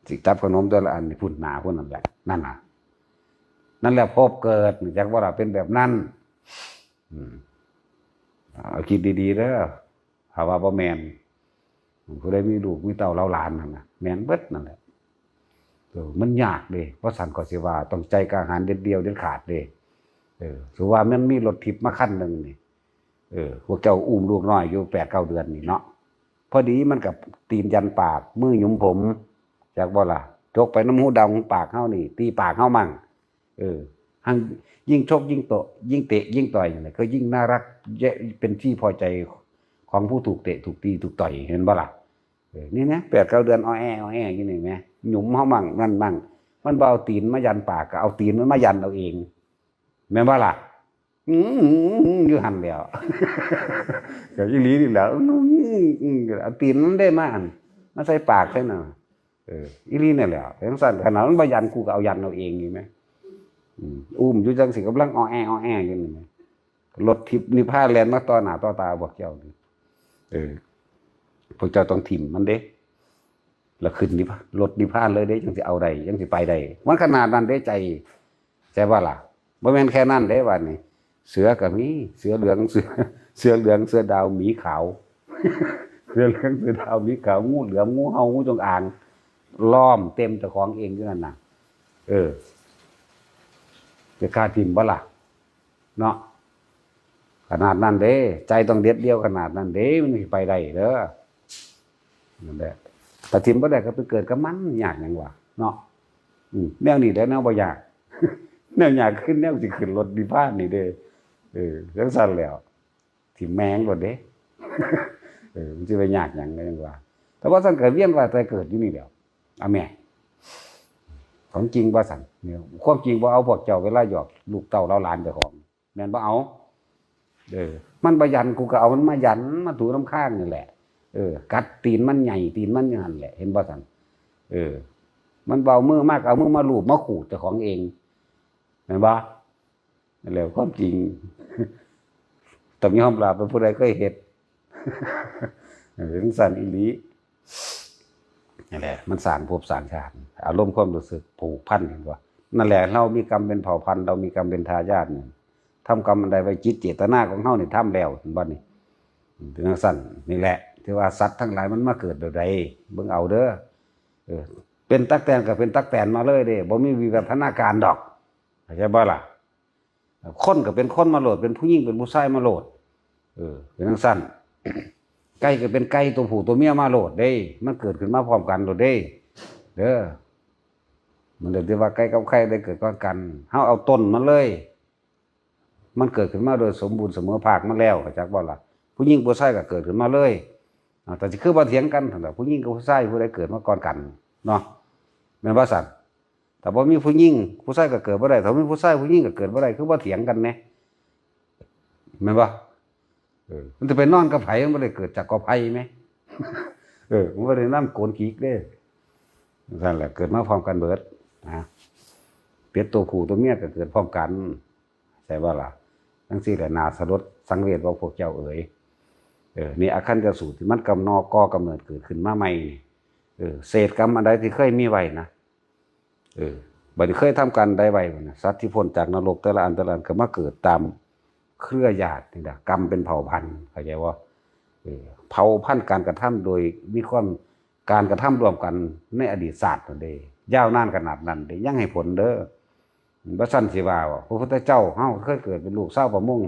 สิจับขนมแต่ละอันนี่พุ่นหน้าพุ่นนั่นแหละนั่นน่ะนั่นแหละภพเกิดจักว่าล่ะเป็นแบบนั้นเอาคิดดีๆเด้อถ้าว่าบ่แม่นผู้ใดมีลูกมีเต้าเล้าหลานนั่นน่ะแม่นเบิดนั่นแหละมันยากเด้เพราะสั่นก็สิว่าต้องใจกล้าหาญเด็ดเดียวเด็ดขาดเด้ถือว่ามันมีรถทิพย์มาคันนึงนี่พวกเจ้าอุ้มลูกน้อยอยู่8-9 เดือนนี่เนาะพอดีมันกับตีนยันปากมือหยุมผมจากบ่ล่ะจกไปน้ำหูดำปากเฮานี่ตีปากเฮามั่งหังยิ่งชกยิ่งโตยิ่งเตะยิ่งต่อยอย่างไรก็ยิ่งน่ารักเป็นที่พอใจ ของผู้ถูกเตะถูกตีถูกต่อยเห็นบ่ล่ะนี่นะ8-9 เดือนอ้อแออย่างนี้ไหมหยุมเฮามั่งนั่นมั่งมันบ่เอาตีนมายันปากก็เอาตีนมันมายันเอาเองแม่นบ่ล่ะอยู่หันแล้วก็อีหลีนี่แหล้วเอาตีนมันได้มาหั่นมาใส่ปากใส่น่ะอีหลีนี่แหละจังซั่นขนาดมันบ่ยันกูก็เอายันเอาเองนี่แม่อุ้มอยู่จังสิกำลังอ้อแออยู่นี่แม่รถทิพย์นิพพานแล่นมาต่อหน้าต่อตาบอกเจ้าพวกเจ้าต้องถิ่มมันเด้แล้วขึ้นนิพพานรถนิพพานเลยเด้จังสิเอาได้จังสิไปได้มันขนาดนั้นเด้ใจว่าล่ะบ่แม่นแค่นั้นเด้ว่านี่เสือก็มีเสือเหลืองเสือเหลืองเสือดาวหมีขาวเสือเหลืองเสือดาวหมีขาวงูเหลือมงูเห่างูจงอางล้อมเต็มเจ้าของเองอยู่นั่นน่ะจะกล้าถิ่มบ่ล่ะเนาะขนาดนั้นเด้ใจต้องเด็ดเดียวขนาดนั้นเด้มันไปได้เด้อนั่นแหละแต่ถิ่มบ่ได้ก็ไปเกิดกับมันยากหยังวะเนาะแนวนี้ได้แนวบ่ยากแนวยากขึ้นแนวสิขึ้นรถนิพพานนี่เด้จังซั่นแล้วถิ่มแมงรถเด้มันสิไปยากหยังก็ยังว่าแต่ว่าซั่นก็เวียนว่าแต่เกิดอยู่นี่แหล้วอะแม่ของจริงบ่ซั่นเนี่ยความจริงบ่เอาพวกเจ้าเวลาหยอกลูกเต้าเล่าหลานเจ้าของแม่นบ่เอามันบ่ยันกูก็เอามันมายันมาถูน้ำข้างนี่แหละกัดตีนมันใหญ่ตีนมันอย่างนั้นแหละเห็นบ่ซั่นมันเบามือมากเอามือมาลูบมาขูดเจ้าของเองเห็นบ่นั่นแหละความจริงต้องยอมรับเป็นผู้ใดเคยเฮ็ดถึงสั่นอีหลีนั่นแหละมันสร้างภพสร้างชาติอารมณ์ความรู้สึกผูกพันกันว่านั่นแหละเรามีกรรมเป็นเผ่าพันธุ์เรามีกรรมเป็นทายาทเนี่ยทำกรรมอันใดไว้จิตเจตนาของเฮานี่ทำแล้วเห็นบ่นี่ถึงสั่นนี่แหละที่ว่าสัตว์ทั้งหลายมันมาเกิดแบบใดเบิ่งเอาเด้อเป็นตั๊กแตนก็เป็นตั๊กแตนมาเลยเด้บ่มีวิวัฒนาการดอกเข้าใจบ่ล่ะคนก็เป็นคนมาโหลดเป็นผู้หญิงเป็นผู้ชายมาโหลดเป็นจังซั่นไก่ก็เป็นไก่ตัวผู้ตัวเมียมาโหลดเด้มันเกิดขึ้นมาพร้อมกันโหลดเด้เด้อมันเดี๋ยวที่ว่าไก่กับไข่ได้เกิดก่อนกันเฮาเอาต้นมันเลยมันเกิดขึ้นมาโดยสมบูรณ์เสมอภาคมาแล้วเข้าใจบ่ล่ะผู้หญิงผู้ชายก็เกิดขึ้นมาเลยแต่สิคือบ่เถียงกันแต่ผู้หญิงกับผู้ชายผู้ใดเกิดมาก่อนกันเนาะแม่นบ่ซั่นแต่บ่มีผู้หญิงผู้ชายก็เกิดบ่ได้ถ้ามีผู้ชายผู้หญิงก็เกิดบ่ได้คือบ่เถียงกันแน่แม่นบ่มันจะไปนอนกับไผมันบ่ได้เกิดจากกอไผ่มั้ยมันบ่ได้นำโกนกีกเด้นั่นแหละเกิดมาพร้อมกันเบิดนะเป็ดตัวผู้ตัวเมียก็เกิดพร้อมกันใช่บ่ล่ะจังซี่แหละน่าสลดสังเวชว่าพวกเจ้าเอ๋ยนี่อคันจะสูตรที่มันกำนอก่อกำเนิดเกิดขึ้นมาใหม่เศษกรรมอันใดที่เคยมีไว้นะบัดนี้เคยทำการใดไว้นะสัตว์ที่พ้นจากนรกแต่ละอันก็มาเกิดตามเครือญาตินี่ล่ะกรรมเป็นเผ่าพันธุ์เข้าใจว่าเผ่าพันธุ์การกระทำโดยมีความการกระทำรวมกันในอดีตศาสตร์นั่นเด้ยาวนานขนาดนั้นเด้ยังให้ผลเด้อบ่ซั่นสิว่าพระพุทธเจ้าเฮาเคยเกิดเป็นลูกชาวประมง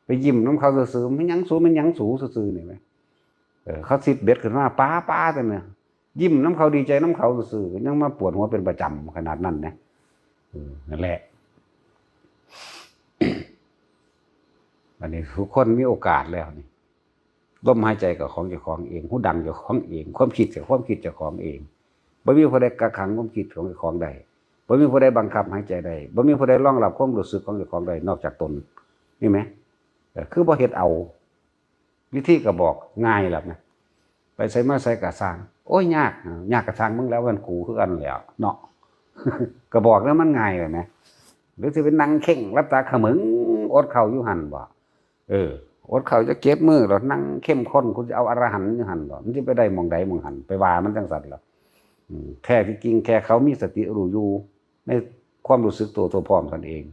ไปยิ้มน้ำเขาซื่อๆมันหยังสูมันหยังสูซื่อๆนี่แหมเขาสิเบ็ดขึ้นมาป้าแต่เนี่ยยิ้มน้ำเขาดีใจน้ำเขาซื่อๆยังมาปวดหัวเป็นประจำขนาดนั้นนะนั่นแหละอันนี้ทุกคนมีโอกาสแล้วนี่ลมหายใจกับของเจ้าของเองหูดังเจ้าของเองความคิดกับความคิดเจ้าของเองบ่มีผู้ใดกักขังความคิดของเจ้าของใดบ่มีผู้ใดบังคับหายใจใดบ่มีผู้ใดรองรับความรู้สึกของเจ้าของใดนอกจากตนนี่ไหมคือบ่เฮ็ดเอาวิธีก็บอกง่ายล่ะนะไปใส่มาใส่กะสร้างโอ้ยยากกะสร้างมึงแล้วมันกูคือกันแล้วเนาะก็บอกแล้วมันง่ายเลยนะหรือสิเป็นนั่งเข่งรับตาขมึงอดข้าวอยู่หั่นบ่อดข้าวจะเก็บมือแล้วนั่งเข้มข้นคุณจะเอาอรหันต์อยู่หั่นบ่มันสิไปได้หม่องใดหม่องหั่นไปว่ามันจังซั่นล่ะแท้ที่จริงแค่เขามีสติรู้อยู่ในความรู้สึกตัวพร้อมกันเอง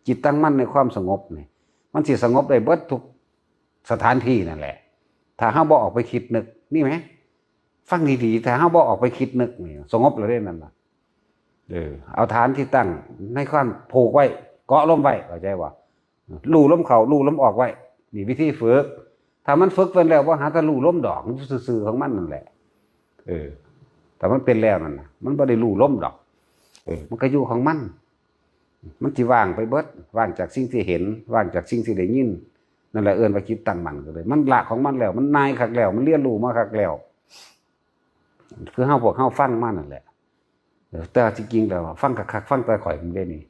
จิตตั้งมั่นในความสงบนี่มันสิสงบได้เบิดทุกสถานที่นั่นแหละถ้าเฮาบ่ออกไปคิดนึกนี่ไหมฟังดีๆถ้าเฮาบ่ออกไปคิดนึกนี่สงบแล้วเด้นั่นน่ะเอาฐานที่ตั้งในความผูกไว้เกาะลมไว้เข้าใจว่าลู่ลมเข้าลู่ลมออกไว้นี่วิธีฝึกถ้ามันฝึกเป็นแล้วบ่หาแต่ลู่ลมดอกซื่อๆของมันนั่นแหละแต่มันเป็นแล้วนั่นน่ะมันบ่ได้ลู่ลมดอกมันก็อยู่ของมันสิว่างไปเบิดว่างจากสิ่งที่เห็นว่างจากสิ่งที่ได้ยิน นั่นแหละเอิ้นว่าจิตตั้งมั่นก็เลยมันละของมันแล้วมันนายคักแล้วมันเรียนรู้มาคักแล้วคือพวกเฮาฟังมานั่นแหละแต่จริงๆแล้วฟังคักๆฟังแต่ข่อยมันได้นี่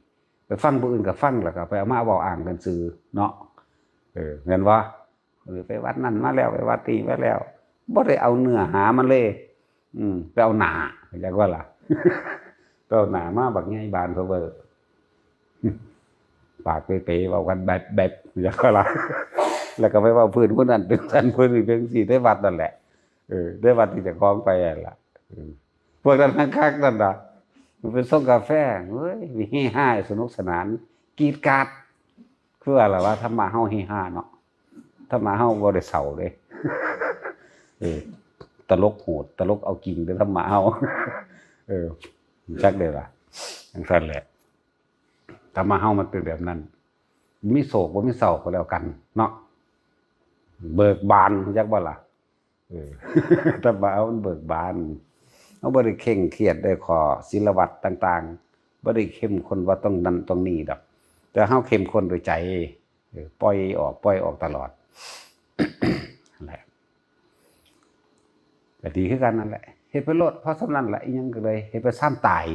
ไปฟังผู้อื่นก็ฟังแล้วก็ไปเอามาเว้าอ้างกันซื่อเนาะแม่นบ่ไปวัดนั่นมาแล้วไปวัดนี้มาแล้วบ่ได้เอาเนื้อหามันเลยไปเอาหน้าจักว่าล่ะไปเอาหน้ามาบักใหญ่บานเพ้อเบ้อปากเป๋ๆเว้ากันแบบจักว่าล่ะแล้วก็ไปเว้าพื้นคนนั้นเป็นซั่นเพิ่นนี่เป็นสิได้วัดนั่นแหละได้วัดที่เจ้าของไปนั่นล่ะพวกนั้นคักๆนั่นน่ะมันเป็นส่งกาแฟเฮ้ยมีเฮฮาสนุกสนานกรีดกราดคือว่าล่ะว่าธรรมะเฮาเฮฮาเนาะธรรมะเฮาบ่ได้เศร้าเด้ตลกโหดตลกเอาจริงเด้อธรรมะเฮาจักได้ล่ะจังซั่นแหละธรรมะเฮามันเป็นแบบนั้นมีโศกบ่มีเศร้าก็แล้วกันเนาะเบิกบานจักบ่ล่ะธรรมะเฮามันเบิกบานเฮาบ่ได้เคร่งเครียดด้วยข้อศีลวัตรต่างๆบ่ได้เข้มข้นว่าต้องนั้นต้องนี้ดอกแต่เฮาเข้มข้นด้วยใจปล่อยออกตลอดนั่นแหละก็ดีคือกันนั่นแหละเฮ็ดไปโลดเพราะสำนั้นแหละอีหยังก็เลยเฮ็ดไปซ้ำตาย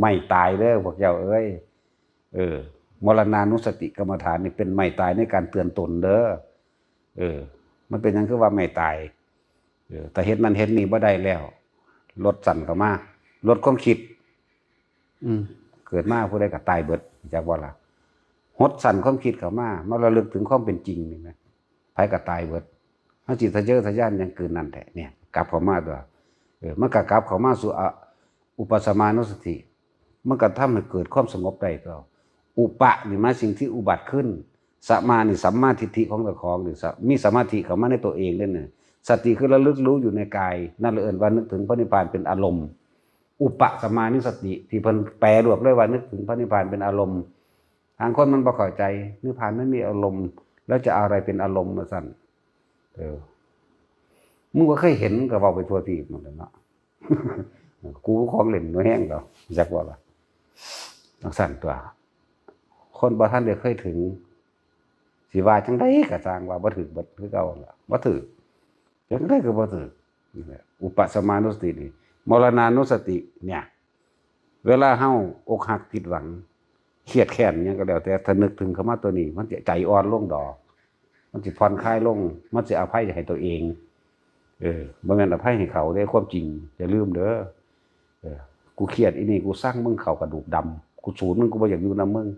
ไม่ตายเด้อพวกเจ้าเอ้ยมรณานุสติกรรมฐานนี่เป็นไม่ตายในการเตือนตนเด้อมันเป็นหยังคือว่าไม่ตายแต่เฮ็ดนั้นเฮ็ดนี้บ่ได้แล้วลดสั่นเข้ามาลดความคิดเกิดมาผู้ใดก็ตายเบิดจักว่าล่ะหดสั่นความคิดเข้ามาระลึกถึงความเป็นจริงนี่นะไผก็ตายเบิดเฮาจิตทะเยอทะยานยังเกินนั่นแท้เนี่ยกลับเข้ามาตัวมันก็กลับเข้ามาสู่อุปสมานุสติมันก็ทำให้เกิดความสงบได้ตัวอุปะนี่มาสิ่งที่อุบัติขึ้นสมานี่สัมมาทิฏฐิของเจ้าของหรือมีสมาธิเข้ามาในตัวเองนั่นน่ะสติคือระลึกรู้อยู่ในกายนั่นเลยเอิ้นว่านึกถึงพระนิพพานเป็นอารมณ์อุปสมานุสติที่เพิ่นแปลรวมเลยว่านึกถึงพระนิพพานเป็นอารมณ์ทางคนมันบ่เข้าใจนิพพานไม่มีอารมณ์แล้วจะเอาอะไรเป็นอารมณ์มาสั่นมึงก็เคยเห็นก็เว้าไปทั่วทีหมดแล้วเนาะกูของเล่นน้อยแห้งดอกจักว่าล่ะจังซั่นตัวคนบ่ทันได้เคยถึงสิว่าจังได๋ก็สร้างว่าบ่ถึกบ่คือเก่าล่ะบ่ถึกจังได๋ก็บ่ถึกนี่แหละอุปสมานุสตินี่มรณานุสติเนี่ยเวลาเฮาอกหักผิดหวังเครียดแค้นหยังก็แล้วแต่ถ้านึกถึงคำว่าตัวนี้มันจะใจอ่อนลงดอกมันสิผ่อนคลายลงมันสิอภัยให้ตัวเองบ่แม่นอภัยให้เขาเด้ความจริงอย่าลืมเด้อกูเครียดอีนี่กูสร้างมึงเข้ากระดูกดำกูสูญมึงกูบ่อยากอยู่นำมึง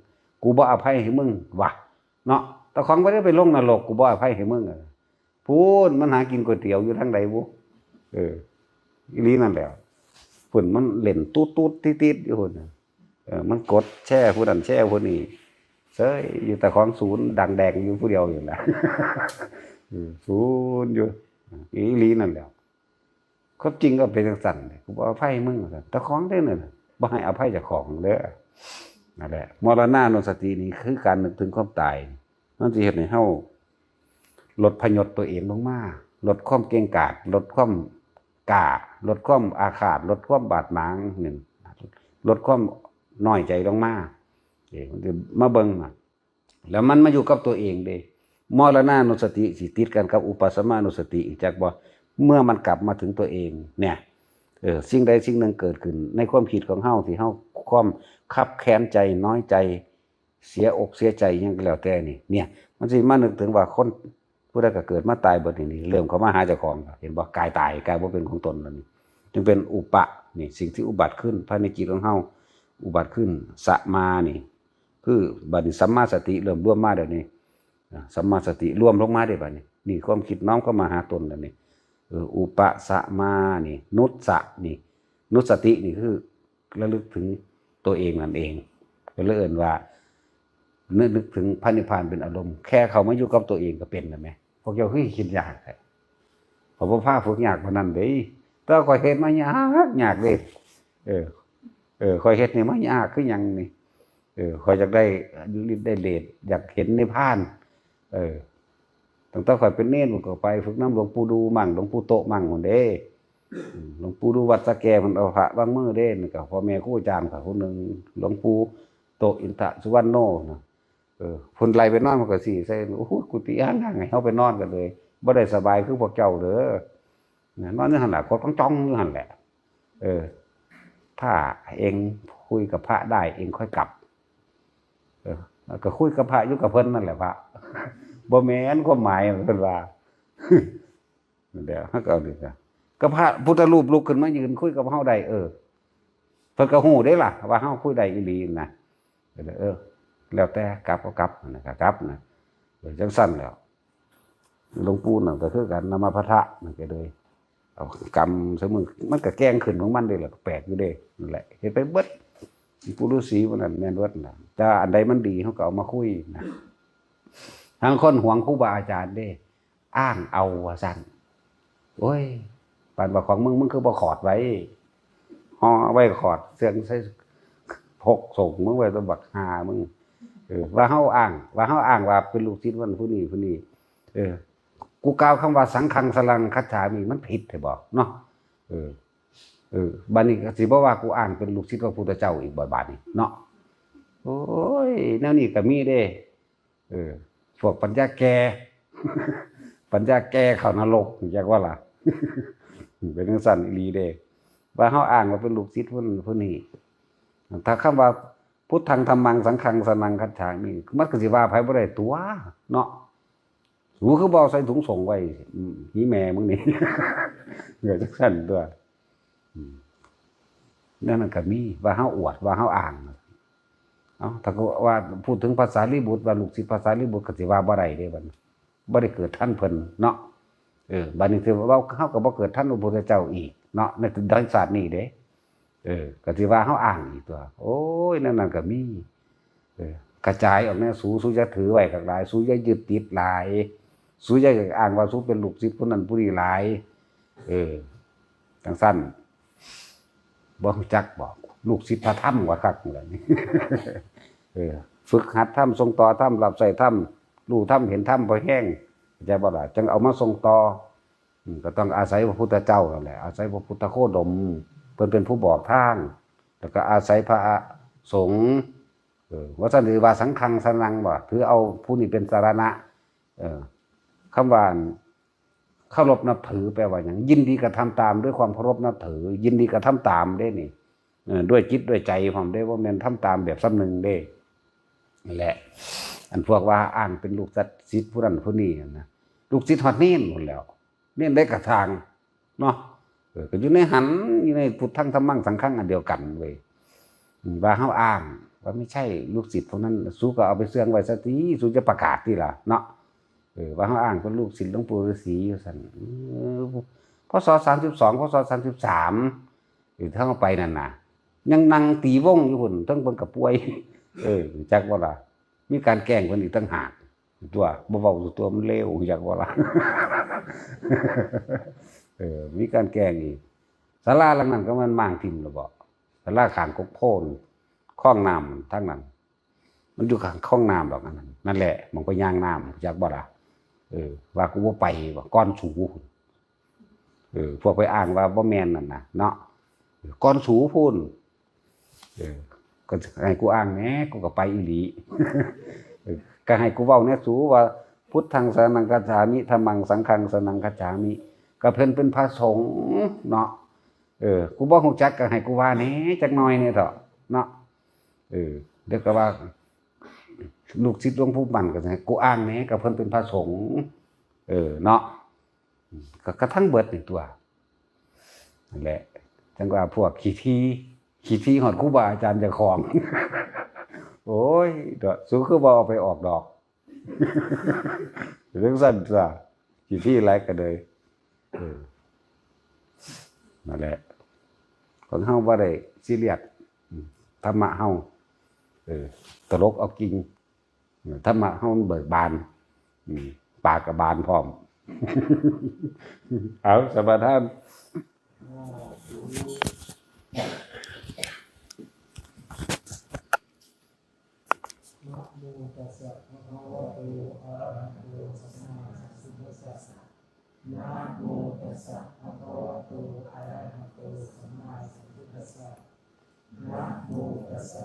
กูบ่อภัยให้มึงว่ะเนาะแต่ของบ่ได้ไปลงนรกกูบ่อภัยให้มึงพูนมันหากินก๋วยเตี๋ยวอยู่ทางใดบ่อีหลีนั่นแหละฝุ่นมันเล่นตูดๆติดๆอยู่พุ่นมันกดแช่ผู้นั้นแช่ผู้นี้เซ้ยอยู่แต่ของศูนย์ดังแดงอยู่ผู้เดียวอยู่แหละศูนย์อยู่อีหลีนั่นแหละความจริงก็เป็นจังซั่นกูบ่อภัยมึงซั่นแต่ของได้นั่นบ่ให้อภัยเจ้าของเด้อนั่นแหละมรณานุสตินี่คือการนึกถึงความตายมันสิเฮ็ดให้เฮาลดพยศตัวเองลงมาลดความเกรงกาจลดความกล้าลดความอาฆาตลดความบาดหมางนี่ลดความน้อยใจลงมามันสิมาเบิ่งแล้วมันมาอยู่กับตัวเองเด้มรณานุสติสิติดกันกับอุปสมานุสติจักบ่เมื่อมันกลับมาถึงตัวเองเนี่ยสิ่งใดสิ่งหนึ่งเกิดขึ้นในความคิดของเฮาที่เฮาความคับแค้นใจน้อยใจเสียอกเสียใจหยังก็แล้วแต่นี่เนี่ยมันสิมานึกถึงว่าคนผู้ใดก็เกิดมาตายเบิดนี่เริ่มเข้ามาหาเจ้าของเห็นบ่กายตายกายบ่เป็นของตนแล้วนี่จึงเป็นอุปะนี่สิ่งที่อุบัติขึ้นภายในจิตของเฮาอุบัติขึ้นสมานี่คือบัดนี้สัมมาสติเริ่มร่วมมาเดี๋ยวนี้สัมมาสติรวมลงมาได้บัดนี้นี่ความคิดน้อมเข้ามาหาตนแล้วนี่อุปสมานี่นุสสะนี่นุสตินี่คือระลึกถึงตัวเองนั่นเองก็เลยเอิ้นว่านึกถึงพระนิพพานเป็นอารมณ์แค่เขามาอยู่กับตัวเองก็เป็นแล้วแม่พวกเจ้าคือคิดยากแท้พอบ่พาฝึกยากปานนั้นเด้แต่ข่อยเฮ็ดมายากเด้ข่อยเฮ็ดนี่มายากคือหยังนี่ข่อยอยากได้ฤทธิ์ได้เดชอยากเห็นนิพพานตั้งแต่ข่อยเป็นเนรก็ไปฝึกน้ำหลวงปู่ดูมั่งหลวงปู่โตมั่งพุ่นเด้หลวงปู่ดูวัดสะแกมันเอาพระบางมื้อเด้นี่ก็พ่อแม่ครูอาจารย์ก็คนนึงหลวงปู่โตอินทสุวรรณโนนะ พุ่นไล่ไปนอนมันก็สิใส่โอ้โหกุฏิห่างๆให้เฮาไปนอนกันเลยบ่ได้สบายคือพวกเจ้าเด้อนอนอยู่หั่นล่ะกดจ้องอยู่หั่นแหละถ้าเองคุยกับพระได้เองค่อยกลับก็คุยกับพระอยู่กับเพิ่นนั่นแหละพระบ่แม่นความหมายเพิ่นว่าเดี๋ยวเฮาก็เอาดิก็พระพุทธรูปลุกขึ้นมายืนคุยกับเฮาได้เพิ่นก็ฮู้เด้ล่ะว่าเฮาคุยได้อีหลีนะแล้วแต่กลับก็กลับนะครับกลับนะจังสั้นแล้วหลวงปู่นั่นก็คือกันนำมาพระทะนั่นก็เลยเอากรรมเสมอมันก็แกล้งขึ้นของมันเด้ล่ะแปลกอยู่เด้นั่นแหละเฮ็ดไปเบิดปู่ฤาษีวันนั้นแม่นเบิดน่ะแต่อันใดมันดีเฮาก็เอามาคุยนะทางคนหวงครูบาอาจารย์เด้อ้างเอาว่าซั่นโอ้ยปานว่าของมึงคือบ่ขอดไว้ห่อไว้ขอดเสื่องใส่พกส่งมึงไว้ตะบักหามึงว่าเฮาอ้างว่าเป็นลูกศิษย์วันผู้นี้กูกล่าวคำว่าสังฆังสลังคัจฉามิมันผิดให้บอกเนาะบัดนี้ก็สิบ่ว่ากูอ้างเป็นลูกศิษย์ของพระพุทธเจ้าอีกบ่บาดนี้เนาะโอ้ยแนวนี้ก็มีเด้พวกปัญญาแก่ปัญญาแก่เข้านรกจักว่าล่ะเป็นจังซั่นอีหลีเด้ว่าเฮาอ้างว่าเป็นลูกศิษย์ผู้นี้ถ้าคำว่าพุทธังธัมมังสังฆังสนังคัจฉามิมันก็สิว่าไผบ่ได้ตัวเนาะสูคือบ่ใส่ถุงส่งไว้หีแม่มึงนี่เกิดจังซั่นตัวนั่นก็มีว่าเฮาอวดว่าเฮาอ้างถ้าว่าพูดถึงภาษาลิบุตรว่าลูกศิษย์ภาษาลิบุตรก็สิว่าบ่ได้เด้บัดบ่ได้เกิดท่านเพิ่นเนาะบัดนี้ถือว่าเฮาก็บ่เกิดท่านพระพุทธเจ้าอีกเนาะในดังศาสตร์นี้เด้ก็สิว่าเฮาอ้างอีกตัวโอ้ยนั่นก็มีกระจายออกแน่สูจะถือไว้กับหลายสูจะยึดติดหลายสูจะอ้างว่าสูเป็นลูกศิษย์ผู้นั้นผู้นี้หลายจังซั่นบ่รู้จักบอกลูกศิษย์พระธรรมว่าคักนั่นนี่ฝึกหัดธรรมทรงต่อธรรมรับใส่ธรรมรู้ธรรมเห็นธรรมบ่แห้งจะบ่ล่ะจังเอามาทรงต่อก็ต้องอาศัยพระพุทธเจ้านั่นแหละอาศัยพระพุทธโคดมเพิ่นเป็นผู้บอกทางแล้วก็อาศัยพระสงฆ์ว่าซั่นหรือว่าสังฆังสนังบ่ถือเอาผู้นี้เป็นสารณะคำว่าเคารพนับถือแปลว่าหยังยินดีกระทำตามด้วยความเคารพนับถือยินดีกระทำตามได้นี่ด้วยจิตด้วยใจผมได้ว่าแม่นทำตามแบบสำนึกได้นั่นแหละอันพวกว่าอ้างเป็นลูกศิษย์ผู้นั้นผู้นี้นะลูกศิษย์ฮอดเน้นหมดแล้วเน้นได้กระทางเนาะก็อยู่ในหันอยู่ในพุทธังธัมมังสังฆังอันเดียวกันเว้ยว่าเฮาอ้างว่าไม่ใช่ลูกศิษย์พวกนั้นสู้ก็เอาไปเสื่องไว้ซะทีสู้จะประกาศที่ล่ะเนาะว่าเฮาอ้างเป็นลูกศิษย์หลวงปู่ฤาษีอยู่ซั่นพศ32พศ33ถ้าเฮาไปนั่นน่ะยังนั่งตีวงอยู่พุ่นทั้งเพิ่นก็ป่วยจักบ่ล่ะมีการแกล้งเพิ่นอีกต่างหากตัวบ่เว้าตัวมันเลวจักบ่ล่ะมีการแกล้งอีกศาลาหลังนั้นก็มันมางทิ่มแล้วบ่ศาลาข้างกกโพนคลองน้ำทั้งนั้นมันอยู่ข้างคลองน้ำดอกนั่นแหละมันก็ย่างน้ำจักบ่ล่ะว่ากูบ่ไปว่าก้อนสูพวกไปอ้างว่าบ่แม่นนั่นน่ะเนาะก้อนสูพุ่นก็ให้กูอ้างแหน่กูก็ไปอีหลีก็ให้กูเว้าแหน่สูว่าพุทธังสรณังคัจฉามิธัมมังสังฆังสรณังคัจฉามิก็เพิ่นเป็นพระสงฆ์เนาะกูบ่ฮู้จักก็ให้กูว่าแหน่จักหน่อยนี่เถาะเนาะเดี๋ยวก็ว่าลูกศิษย์หลวงปู่มั่นก็ให้กูอ้างแหน่ก็เพิ่นเป็นพระสงฆ์เนาะก็กระทั่งเบิดนี่ตัวนั่นแหละจังว่าพวกขี้ที่ฮอดครูบาอาจารย์เจ้าของโอ้ยดอกสูคือบ่เอาไปออกดอกเรื่องสั้นซะขี้ที่หลายก็เลยนั่นแหละของเฮาบ่ได้ซีเรียสธรรมะเฮาตลกเอาจริงธรรมะเฮาเบิกบานปากก็บานพร้อมเอาสบายท่านนะโมตัสสะภะคะวะโตอะระหะโตสัมมาสัมพุทธัสสะนะโมตัสสะภะคะวะโตอะระหะโตสัมมาสัมพุทธัสสะนะโมตัสสะ